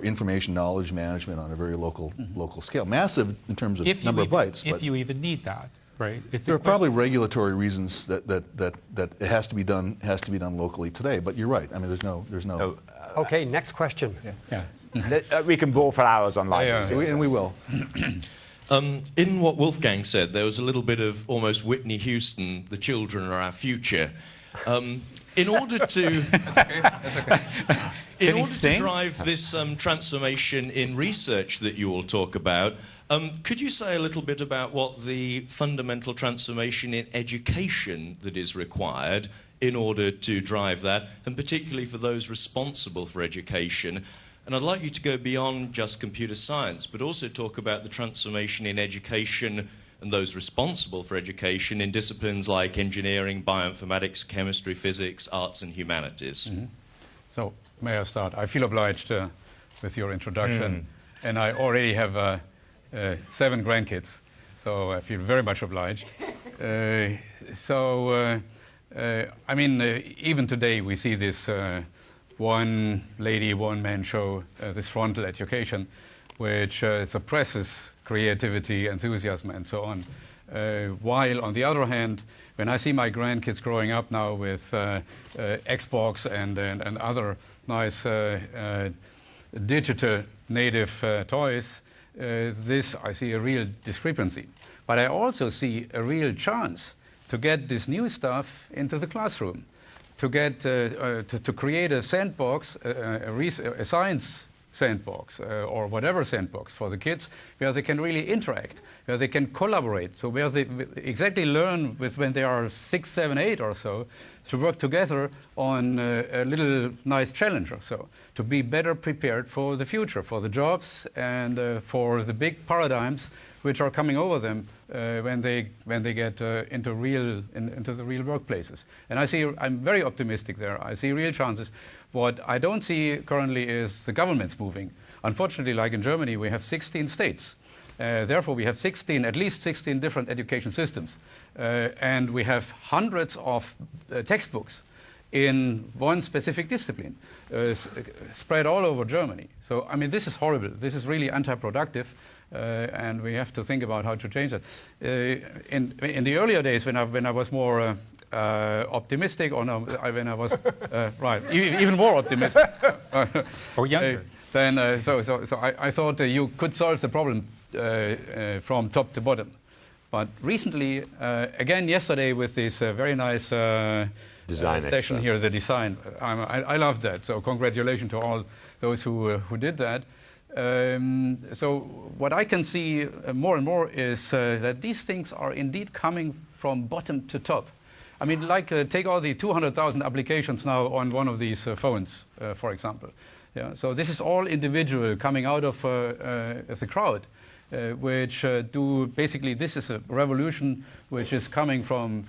S3: information knowledge management on a very local scale. Massive in terms of number of bytes.
S4: If you even need that, right?
S3: There are probably regulatory reasons that it has to be done locally today. But you're right. I mean, there's no.
S5: Okay, next question.
S4: Yeah.
S6: We can bore for hours on libraries.
S3: And we will.
S9: In what Wolfgang said, there was a little bit of almost Whitney Houston, the children are our future. In order to
S7: That's okay.
S9: in order to drive this transformation in research that you all talk about, could you say a little bit about what the fundamental transformation in education that is required in order to drive that, and particularly for those responsible for education? And I'd like you to go beyond just computer science, but also talk about the transformation in education and those responsible for education in disciplines like engineering, bioinformatics, chemistry, physics, arts and humanities.
S7: Mm-hmm. So, may I start? I feel obliged with your introduction, and I already have 7 grandkids, so I feel very much obliged. I mean, even today we see this one lady, one man show, this frontal education, which suppresses creativity, enthusiasm, and so on. While, on the other hand, when I see my grandkids growing up now with Xbox and other nice digital native toys, this I see a real discrepancy. But I also see a real chance to get this new stuff into the classroom, to get to create a sandbox, a science sandbox or whatever sandbox for the kids, where they can really interact, where they can collaborate, so where they exactly learn with when they are 6, 7, 8 or so, to work together on a little nice challenge or so, to be better prepared for the future, for the jobs and for the big paradigms which are coming over them when they get into the real workplaces. And I'm very optimistic there. I see real chances. What I don't see currently is the governments moving. Unfortunately, like in Germany, we have 16 states. Therefore, we have at least 16 different education systems. And we have hundreds of textbooks in one specific discipline, spread all over Germany. So, I mean, this is horrible. This is really anti-productive. And we have to think about how to change that. In the earlier days, when I was more optimistic, or no, when I was even more optimistic,
S4: or younger,
S7: then I thought you could solve the problem from top to bottom. But recently, again yesterday with this very nice
S6: design
S7: session here, the design, I love that. So congratulations to all those who did that. So what I can see more and more is that these things are indeed coming from bottom to top. I mean, like take all the 200,000 applications now on one of these phones, for example. Yeah, so this is all individual coming out of the crowd, which do basically, this is a revolution which is coming from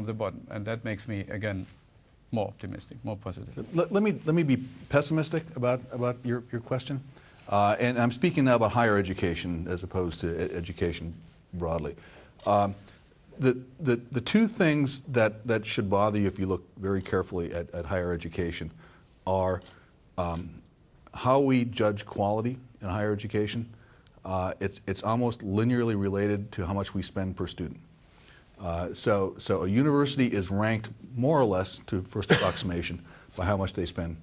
S7: the bottom, and that makes me again more optimistic, more positive.
S3: Let me be pessimistic about your question. And I'm speaking now about higher education as opposed to education broadly. The two things that should bother you if you look very carefully at higher education are how we judge quality in higher education. It's almost linearly related to how much we spend per student. So a university is ranked more or less, to first approximation, by how much they spend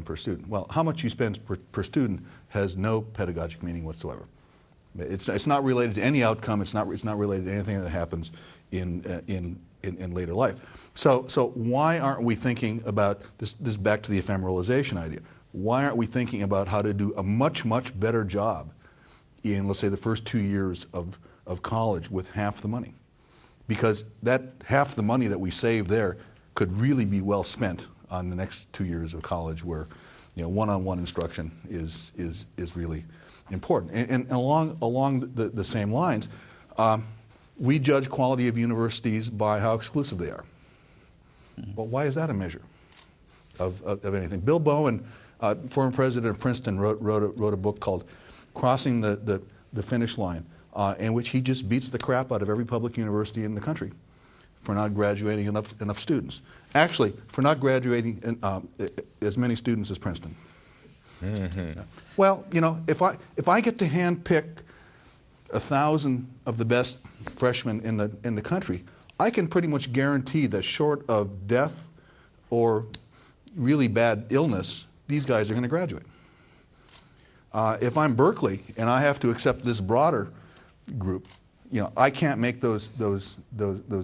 S3: per student. Well, how much you spend per student has no pedagogic meaning whatsoever. It's not related to any outcome. It's not related to anything that happens in later life. So why aren't we thinking about this? This back to the ephemeralization idea. Why aren't we thinking about how to do a much better job in, let's say, the first 2 years of college with half the money? Because that half the money that we save there could really be well spent on the next 2 years of college, where one-on-one instruction is really important. And along the same lines, we judge quality of universities by how exclusive they are. Well, why is that a measure of anything? Bill Bowen, former president of Princeton, wrote a book called crossing the finish line, in which he just beats the crap out of every public university in the country for not graduating enough students. Actually, for not graduating as many students as Princeton.
S6: Mm-hmm.
S3: Well, you know, if I get to handpick 1,000 of the best freshmen in the country, I can pretty much guarantee that short of death or really bad illness, these guys are going to graduate. If I'm Berkeley and I have to accept this broader group, you know, I can't make those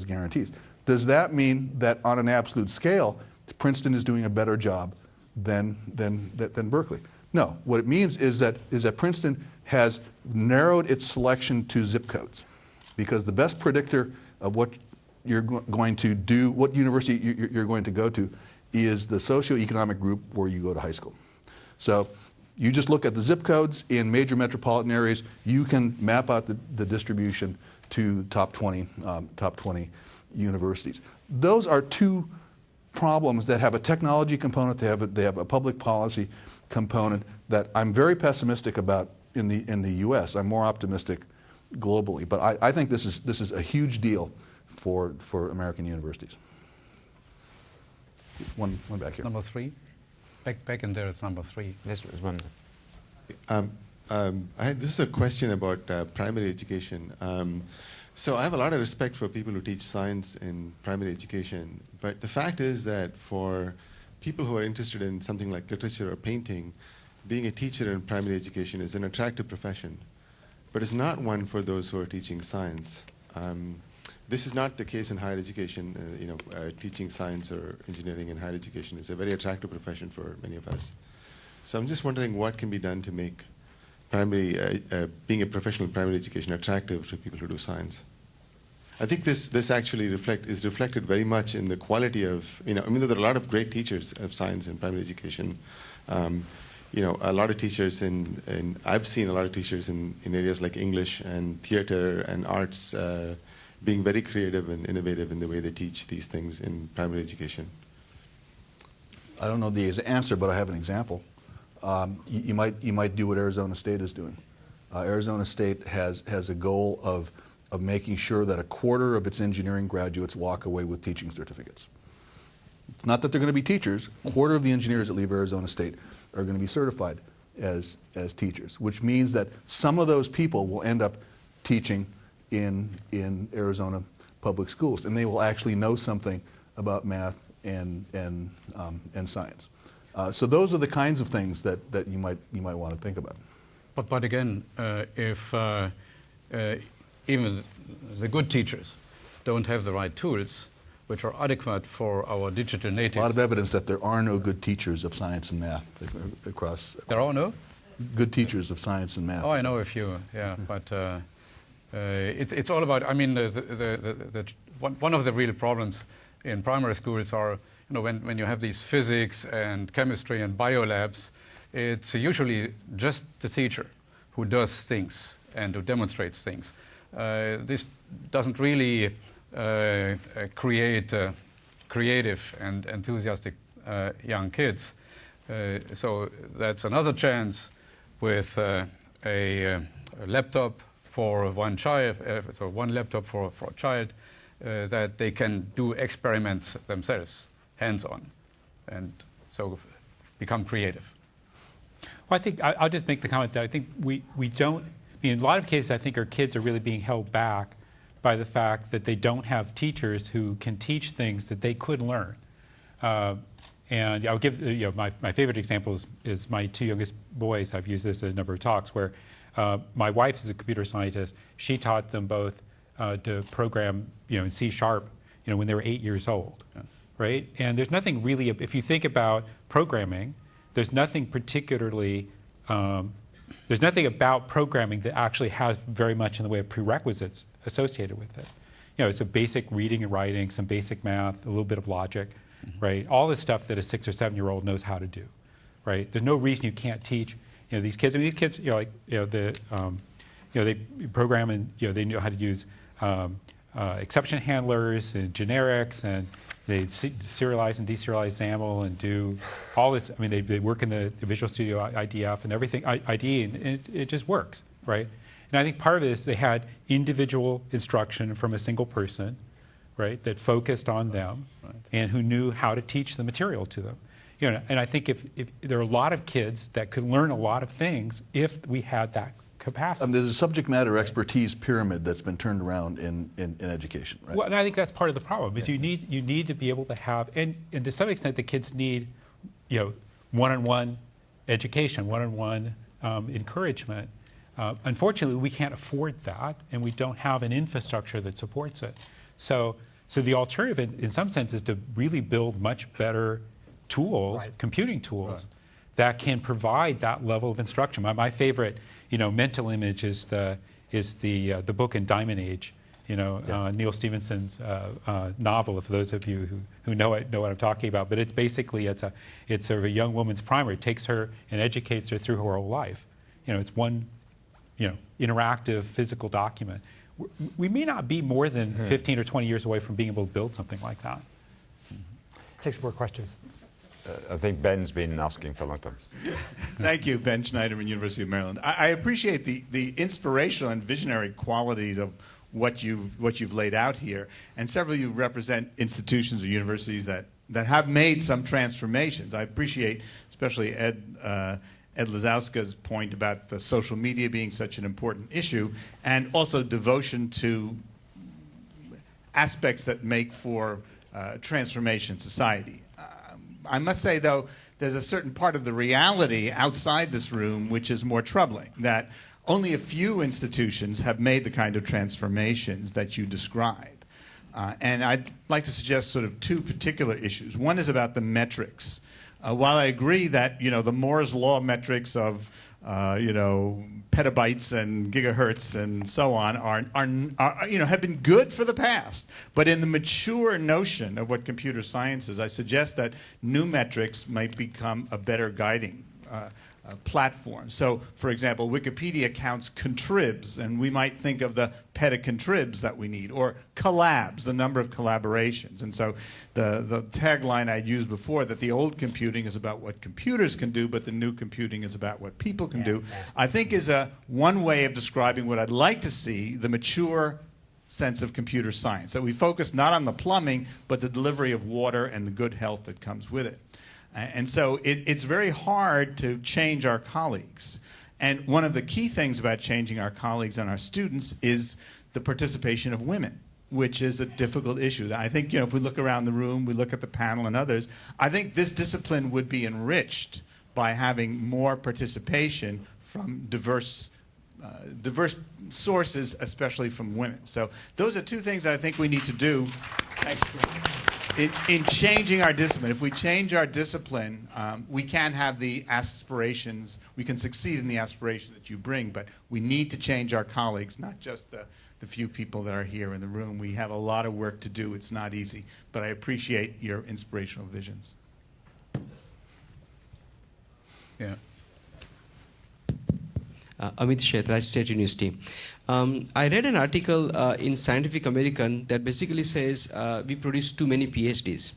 S3: guarantees. Does that mean that on an absolute scale, Princeton is doing a better job than Berkeley? No. What it means is that Princeton has narrowed its selection to zip codes, because the best predictor of what you're going to do, what university you're going to go to, is the socioeconomic group where you go to high school. So you just look at the zip codes in major metropolitan areas, you can map out the distribution to top 20 universities. Those are two problems that have a technology component, they have a public policy component that I'm very pessimistic about in the U.S. I'm more optimistic globally, but I think this is a huge deal for American universities. One back here.
S7: Number 3. Back in there is number 3.
S6: This was one.
S10: This is a question about primary education. So I have a lot of respect for people who teach science in primary education, but the fact is that for people who are interested in something like literature or painting, being a teacher in primary education is an attractive profession, but it's not one for those who are teaching science. This is not the case in higher education. Teaching science or engineering in higher education is a very attractive profession for many of us. So I'm just wondering what can be done to make being a professional in primary education attractive to people who do science. I think this actually is reflected very much in the quality of, there are a lot of great teachers of science in primary education. A lot of teachers I've seen a lot of teachers in areas like English and theater and arts being very creative and innovative in the way they teach these things in primary education.
S3: I don't know the answer, but I have an example. You might do what Arizona State is doing. Arizona State has a goal of making sure that 1/4 of its engineering graduates walk away with teaching certificates. It's not that they're going to be teachers. 1/4 of the engineers that leave Arizona State are going to be certified as teachers, which means that some of those people will end up teaching in Arizona public schools, and they will actually know something about math and science. So those are the kinds of things that you might want to think about.
S7: But again, if even the good teachers don't have the right tools which are adequate for our digital natives.
S3: A lot of evidence that there are no good teachers of science and math across.
S7: There are no?
S3: Good teachers of science and math.
S7: Oh, I know a few, yeah, but it's all about, one of the real problems in primary schools are, when you have these physics and chemistry and bio labs, it's usually just the teacher who does things and who demonstrates things. This doesn't really create creative and enthusiastic young kids. So that's another chance with a laptop for one child, so one laptop for a child, that they can do experiments themselves, hands-on, and so become creative.
S4: Well, I think I'll just make the comment that I think we don't, in a lot of cases, I think our kids are really being held back by the fact that they don't have teachers who can teach things that they could learn. And I'll give, my favorite example is my 2 youngest boys. I've used this in a number of talks where my wife is a computer scientist. She taught them both to program, in C#, when they were 8 years old, right? And there's nothing really, if you think about programming, there's nothing particularly, there's nothing about programming that actually has very much in the way of prerequisites associated with it. It's a basic reading and writing, some basic math, a little bit of logic, right? All the stuff that a 6 or 7 year old knows how to do, right? There's no reason you can't teach, these kids. I mean, these kids, they program and they know how to use exception handlers and generics and they serialize and deserialize XAML and do all this. I mean, they work in the Visual Studio IDF and everything, IDE, and it just works, right? And I think part of it is they had individual instruction from a single person, right, that focused on them and who knew how to teach the material to them. You know, and I think if there are a lot of kids that could learn a lot of things if we had that capacity.
S3: There's a subject matter expertise pyramid that's been turned around in education, right?
S4: Well, and I think that's part of the problem is you need to be able to have, and to some extent the kids need, you know, one-on-one education, one-on-one encouragement. Unfortunately, we can't afford that, and we don't have an infrastructure that supports it. So the alternative, in some sense, is to really build much better tools, computing tools, that can provide that level of instruction. My favorite, you know, mental image is the book in Diamond Age, you know, Neil Stephenson's novel. For those of you who know what I'm talking about, but it's basically it's sort of a young woman's primer. It takes her and educates her through her whole life. You know, it's one, you know, interactive physical document. We may not be more than 15 or 20 years away from being able to build something like that.
S5: Take some more questions.
S6: I think Ben's been asking for a long time.
S11: Thank you, Ben Schneiderman, University of Maryland. I appreciate the inspirational and visionary qualities of what you've laid out here, and several of you represent institutions or universities that have made some transformations. I appreciate especially Ed Lazowska's point about the social media being such an important issue, and also devotion to aspects that make for transformation society. I must say, though, there's a certain part of the reality outside this room which is more troubling, that only a few institutions have made the kind of transformations that you describe. And I'd like to suggest sort of two particular issues. One is about the metrics. While I agree that, you know, the Moore's Law metrics of, you know, petabytes and gigahertz and so on are you know, have been good for the past, but in the mature notion of what computer science is, I suggest that new metrics might become a better guiding platform. So, for example, Wikipedia counts contribs, and we might think of the petacontribs that we need, or collabs, the number of collaborations. And so the tagline I'd used before, that the old computing is about what computers can do, but the new computing is about what people can do, I think is one way of describing what I'd like to see, the mature sense of computer science, that we focus not on the plumbing, but the delivery of water and the good health that comes with it. And so it's very hard to change our colleagues. And one of the key things about changing our colleagues and our students is the participation of women, which is a difficult issue. I think, you know, if we look around the room, we look at the panel and others, I think this discipline would be enriched by having more participation from diverse sources, especially from women. So those are two things that I think we need to do. In changing our discipline. If we change our discipline, we can have the aspirations, we can succeed in the aspirations that you bring, but we need to change our colleagues, not just the few people that are here in the room. We have a lot of work to do. It's not easy, but I appreciate your inspirational visions.
S7: Yeah.
S12: Amit Sheth, State University. I read an article in Scientific American that basically says we produce too many PhDs.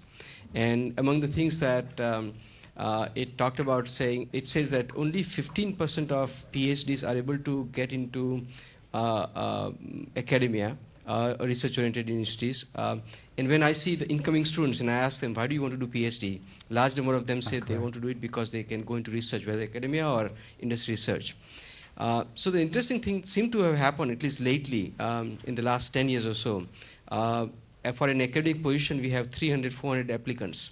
S12: And among the things that it talked about saying, it says that only 15% of PhDs are able to get into academia, research-oriented universities. And when I see the incoming students and I ask them, why do you want to do PhD? Large number of them say they want to do it because they can go into research, whether academia or industry research. So the interesting thing seemed to have happened, at least lately, in the last 10 years or so. For an academic position, we have 300, 400 applicants.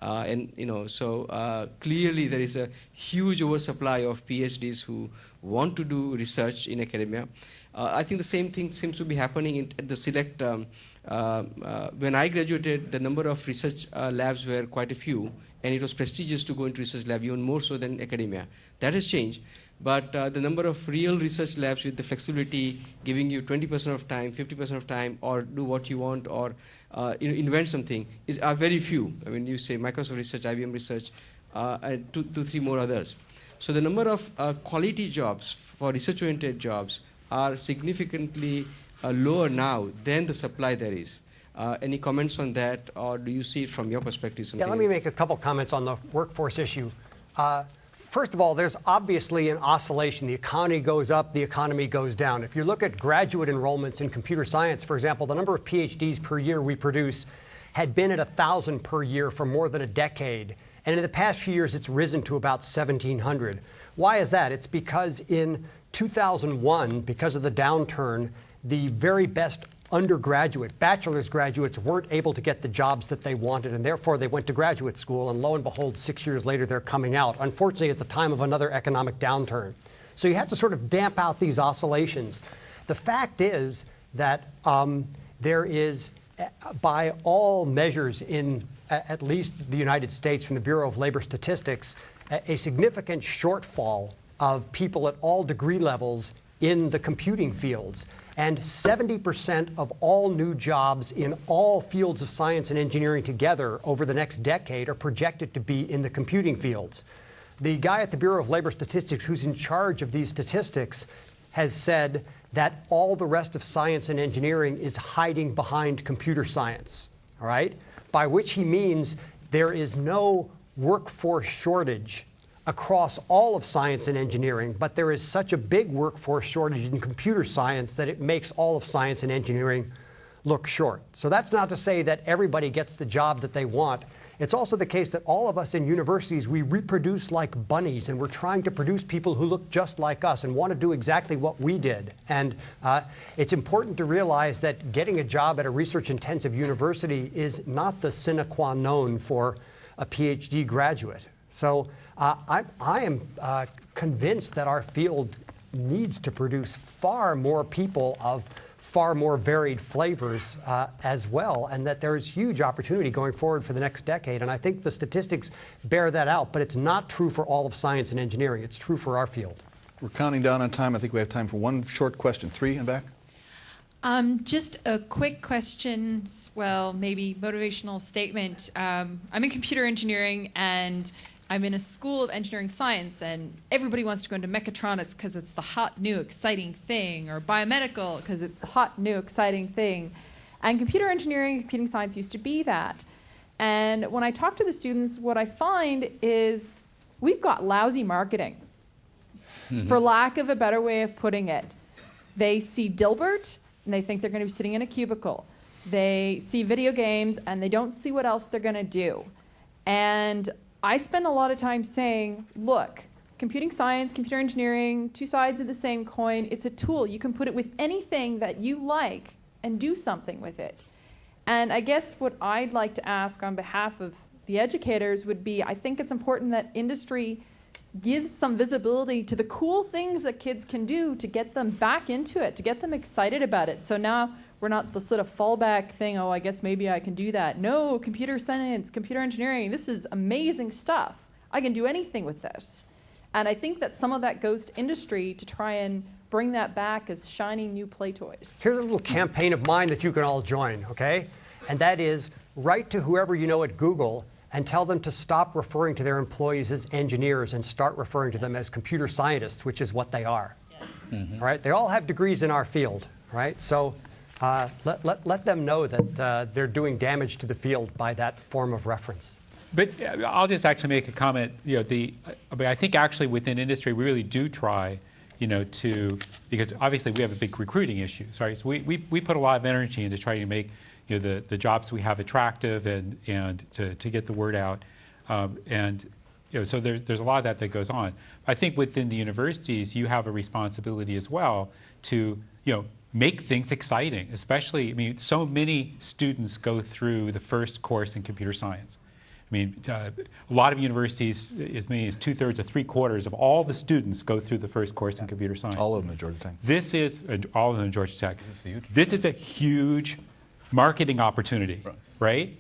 S12: And, you know, so clearly there is a huge oversupply of PhDs who want to do research in academia. I think the same thing seems to be happening at the select. When I graduated, the number of research labs were quite a few, and it was prestigious to go into research lab, even more so than academia. That has changed. But the number of real research labs with the flexibility, giving you 20% of time, 50% of time, or do what you want, or invent something, are very few. I mean, you say Microsoft Research, IBM Research, and two, three more others. So the number of quality jobs for research-oriented jobs are significantly lower now than the supply there is. Any comments on that, or do you see it from your perspective?
S5: Yeah, let me make a couple comments on the workforce issue. First of all, there's obviously an oscillation. The economy goes up, the economy goes down. If you look at graduate enrollments in computer science, for example, the number of PhDs per year we produce had been at 1,000 per year for more than a decade. And in the past few years, it's risen to about 1,700. Why is that? It's because in 2001, because of the downturn, the very best undergraduate, bachelor's graduates weren't able to get the jobs that they wanted, and therefore they went to graduate school, and lo and behold, 6 years later they're coming out, unfortunately at the time of another economic downturn. So you have to sort of damp out these oscillations. The fact is that there is, by all measures in at least the United States from the Bureau of Labor Statistics, a significant shortfall of people at all degree levels in the computing fields. And 70% of all new jobs in all fields of science and engineering together over the next decade are projected to be in the computing fields. The guy at the Bureau of Labor Statistics who's in charge of these statistics has said that all the rest of science and engineering is hiding behind computer science, all right? By which he means there is no workforce shortage across all of science and engineering, but there is such a big workforce shortage in computer science that it makes all of science and engineering look short. So that's not to say that everybody gets the job that they want. It's also the case that all of us in universities, we reproduce like bunnies, and we're trying to produce people who look just like us and want to do exactly what we did. And it's important to realize that getting a job at a research-intensive university is not the sine qua non for a PhD graduate. So I am convinced that our field needs to produce far more people of far more varied flavors as well, and that there is huge opportunity going forward for the next decade. And I think the statistics bear that out, but it's not true for all of science and engineering. It's true for our field.
S3: We're counting down on time. I think we have time for one short question. 3 in back.
S13: Just a quick question, well, maybe motivational statement. I'm in computer engineering, and I'm in a school of engineering science, and everybody wants to go into mechatronics because it's the hot, new, exciting thing, or biomedical because it's the hot, new, exciting thing. And computer engineering, computing science used to be that. And when I talk to the students, what I find is we've got lousy marketing, for lack of a better way of putting it. They see Dilbert, and they think they're going to be sitting in a cubicle. They see video games, and they don't see what else they're going to do. And I spend a lot of time saying, look, computing science, computer engineering, two sides of the same coin. It's a tool. You can put it with anything that you like and do something with it. And I guess what I'd like to ask on behalf of the educators would be, I think it's important that industry gives some visibility to the cool things that kids can do to get them back into it, to get them excited about it. So now we're not the sort of fallback thing, oh, I guess maybe I can do that. No, computer science, computer engineering, this is amazing stuff. I can do anything with this. And I think that some of that goes to industry to try and bring that back as shiny new play toys.
S5: Here's a little campaign of mine that you can all join, okay? And that is, write to whoever you know at Google and tell them to stop referring to their employees as engineers and start referring to them as computer scientists, which is what they are. Yes. All right? They all have degrees in our field, right? So let them know that they're doing damage to the field by that form of reference.
S4: But I'll just actually make a comment. I think actually within industry we really do try, because obviously we have a big recruiting issue, right? So we put a lot of energy into trying to make the jobs we have attractive and to get the word out, so there's a lot of that goes on. I think within the universities you have a responsibility as well to make things exciting. Especially, so many students go through the first course in computer science. A lot of universities, as many as 2/3 to 3/4 of all the students go through the first course in computer science.
S3: All of them at Georgia Tech.
S4: This is all of them at Georgia Tech. This is a huge marketing opportunity, right?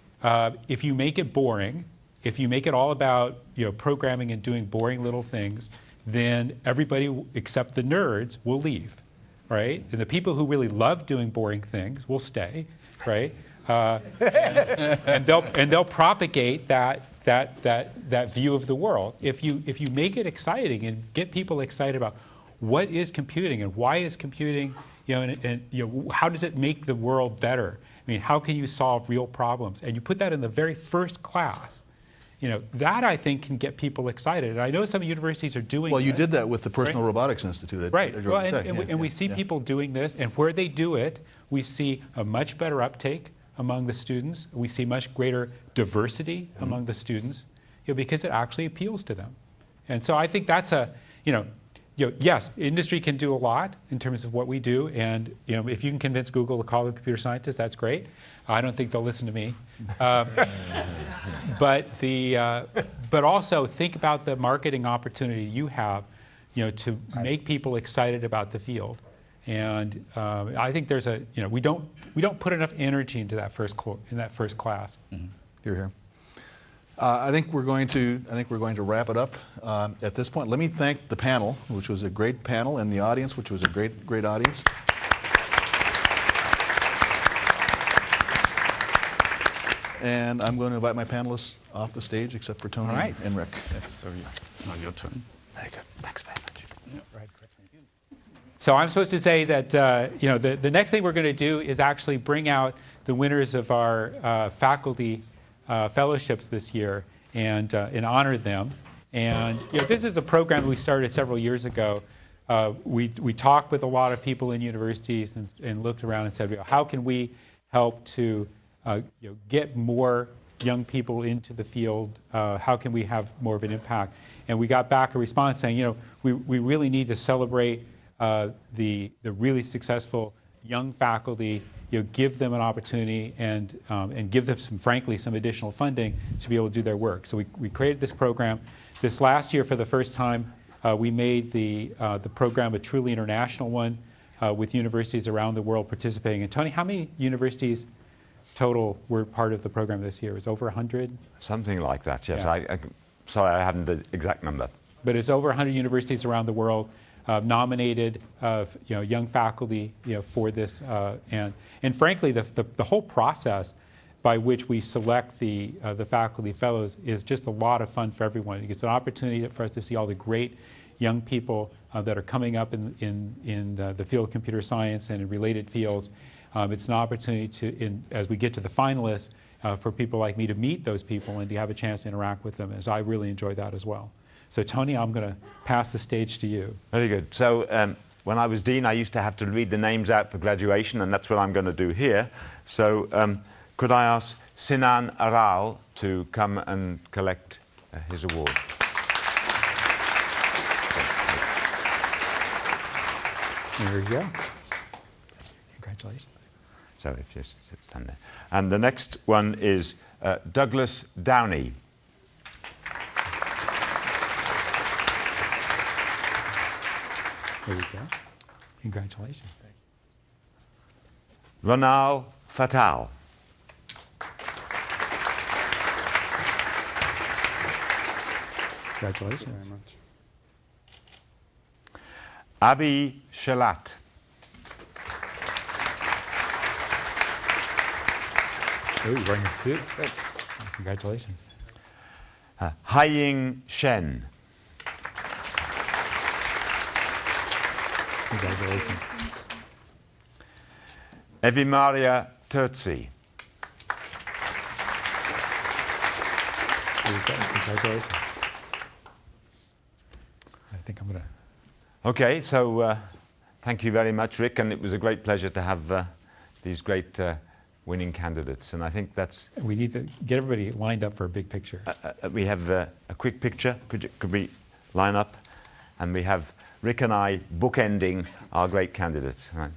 S4: If you make it boring, if you make it all about programming and doing boring little things, then everybody except the nerds will leave, right? And the people who really love doing boring things will stay, right? And they'll propagate that view of the world. If you make it exciting and get people excited about what is computing and why is computing How does it make the world better? I mean, how can you solve real problems? And you put that in the very first class. That I think can get people excited. And I know some universities are doing.
S3: Well, you
S4: it,
S3: did that with the Personal
S4: right?
S3: Robotics Institute at
S4: Right.
S3: Georgia
S4: Well,
S3: Tech.
S4: and we see people doing this, and where they do it, we see a much better uptake among the students. We see much greater diversity among the students, because it actually appeals to them. And so I think that's yes, industry can do a lot in terms of what we do, and if you can convince Google to call them computer scientists, that's great. I don't think they'll listen to me, but also think about the marketing opportunity you have, to make people excited about the field. And I think there's we don't put enough energy into that first class.
S3: Mm-hmm. You're here. I think we're going to wrap it up at this point. Let me thank the panel, which was a great panel, and the audience, which was a great audience. And I'm going to invite my panelists off the stage, except for Tony and Rick.
S7: Yes, so it's now your turn.
S3: Very good. Thanks very much.
S4: So I'm supposed to say that the next thing we're going to do is actually bring out the winners of our faculty fellowships this year and honor them. And this is a program we started several years ago. We talked with a lot of people in universities and looked around and said, how can we help to get more young people into the field? How can we have more of an impact? And we got back a response saying, we really need to celebrate the really successful young faculty, give them an opportunity and give them frankly some additional funding to be able to do their work. So we created this program. This last year, for the first time, we made the program a truly international one with universities around the world participating. And Tony, how many universities total were part of the program this year? It was over 100?
S6: Something like that, yes.
S4: Yeah.
S6: Sorry, I haven't the exact number.
S4: But it's over 100 universities around the world nominated young faculty for this. And frankly, the whole process by which we select the faculty fellows is just a lot of fun for everyone. It's an opportunity for us to see all the great young people that are coming up in the field of computer science and in related fields. It's an opportunity to, as we get to the finalists, for people like me to meet those people and to have a chance to interact with them. And so I really enjoy that as well. So Tony, I'm going to pass the stage to you.
S6: Very good. So when I was dean, I used to have to read the names out for graduation, and that's what I'm going to do here. So could I ask Sinan Aral to come and collect his award?
S4: There you go. Congratulations.
S6: So if you stand there. And the next one is Douglas Downey.
S4: There you go. Congratulations.
S6: Ronald Fatal.
S4: Congratulations. Thank you very much.
S6: Abi Shalat.
S4: Oh, you're wearing a suit. Thanks. Congratulations.
S6: Haiying Shen.
S4: Congratulations.
S6: Evimaria Terzi.
S4: Congratulations. I think I'm going to...
S6: Okay, so thank you very much, Rick, and it was a great pleasure to have these great winning candidates, and I think that's...
S4: We need to get everybody lined up for a big picture.
S6: We have a quick picture. Could we line up? And we have Rick and I bookending our great candidates. Right.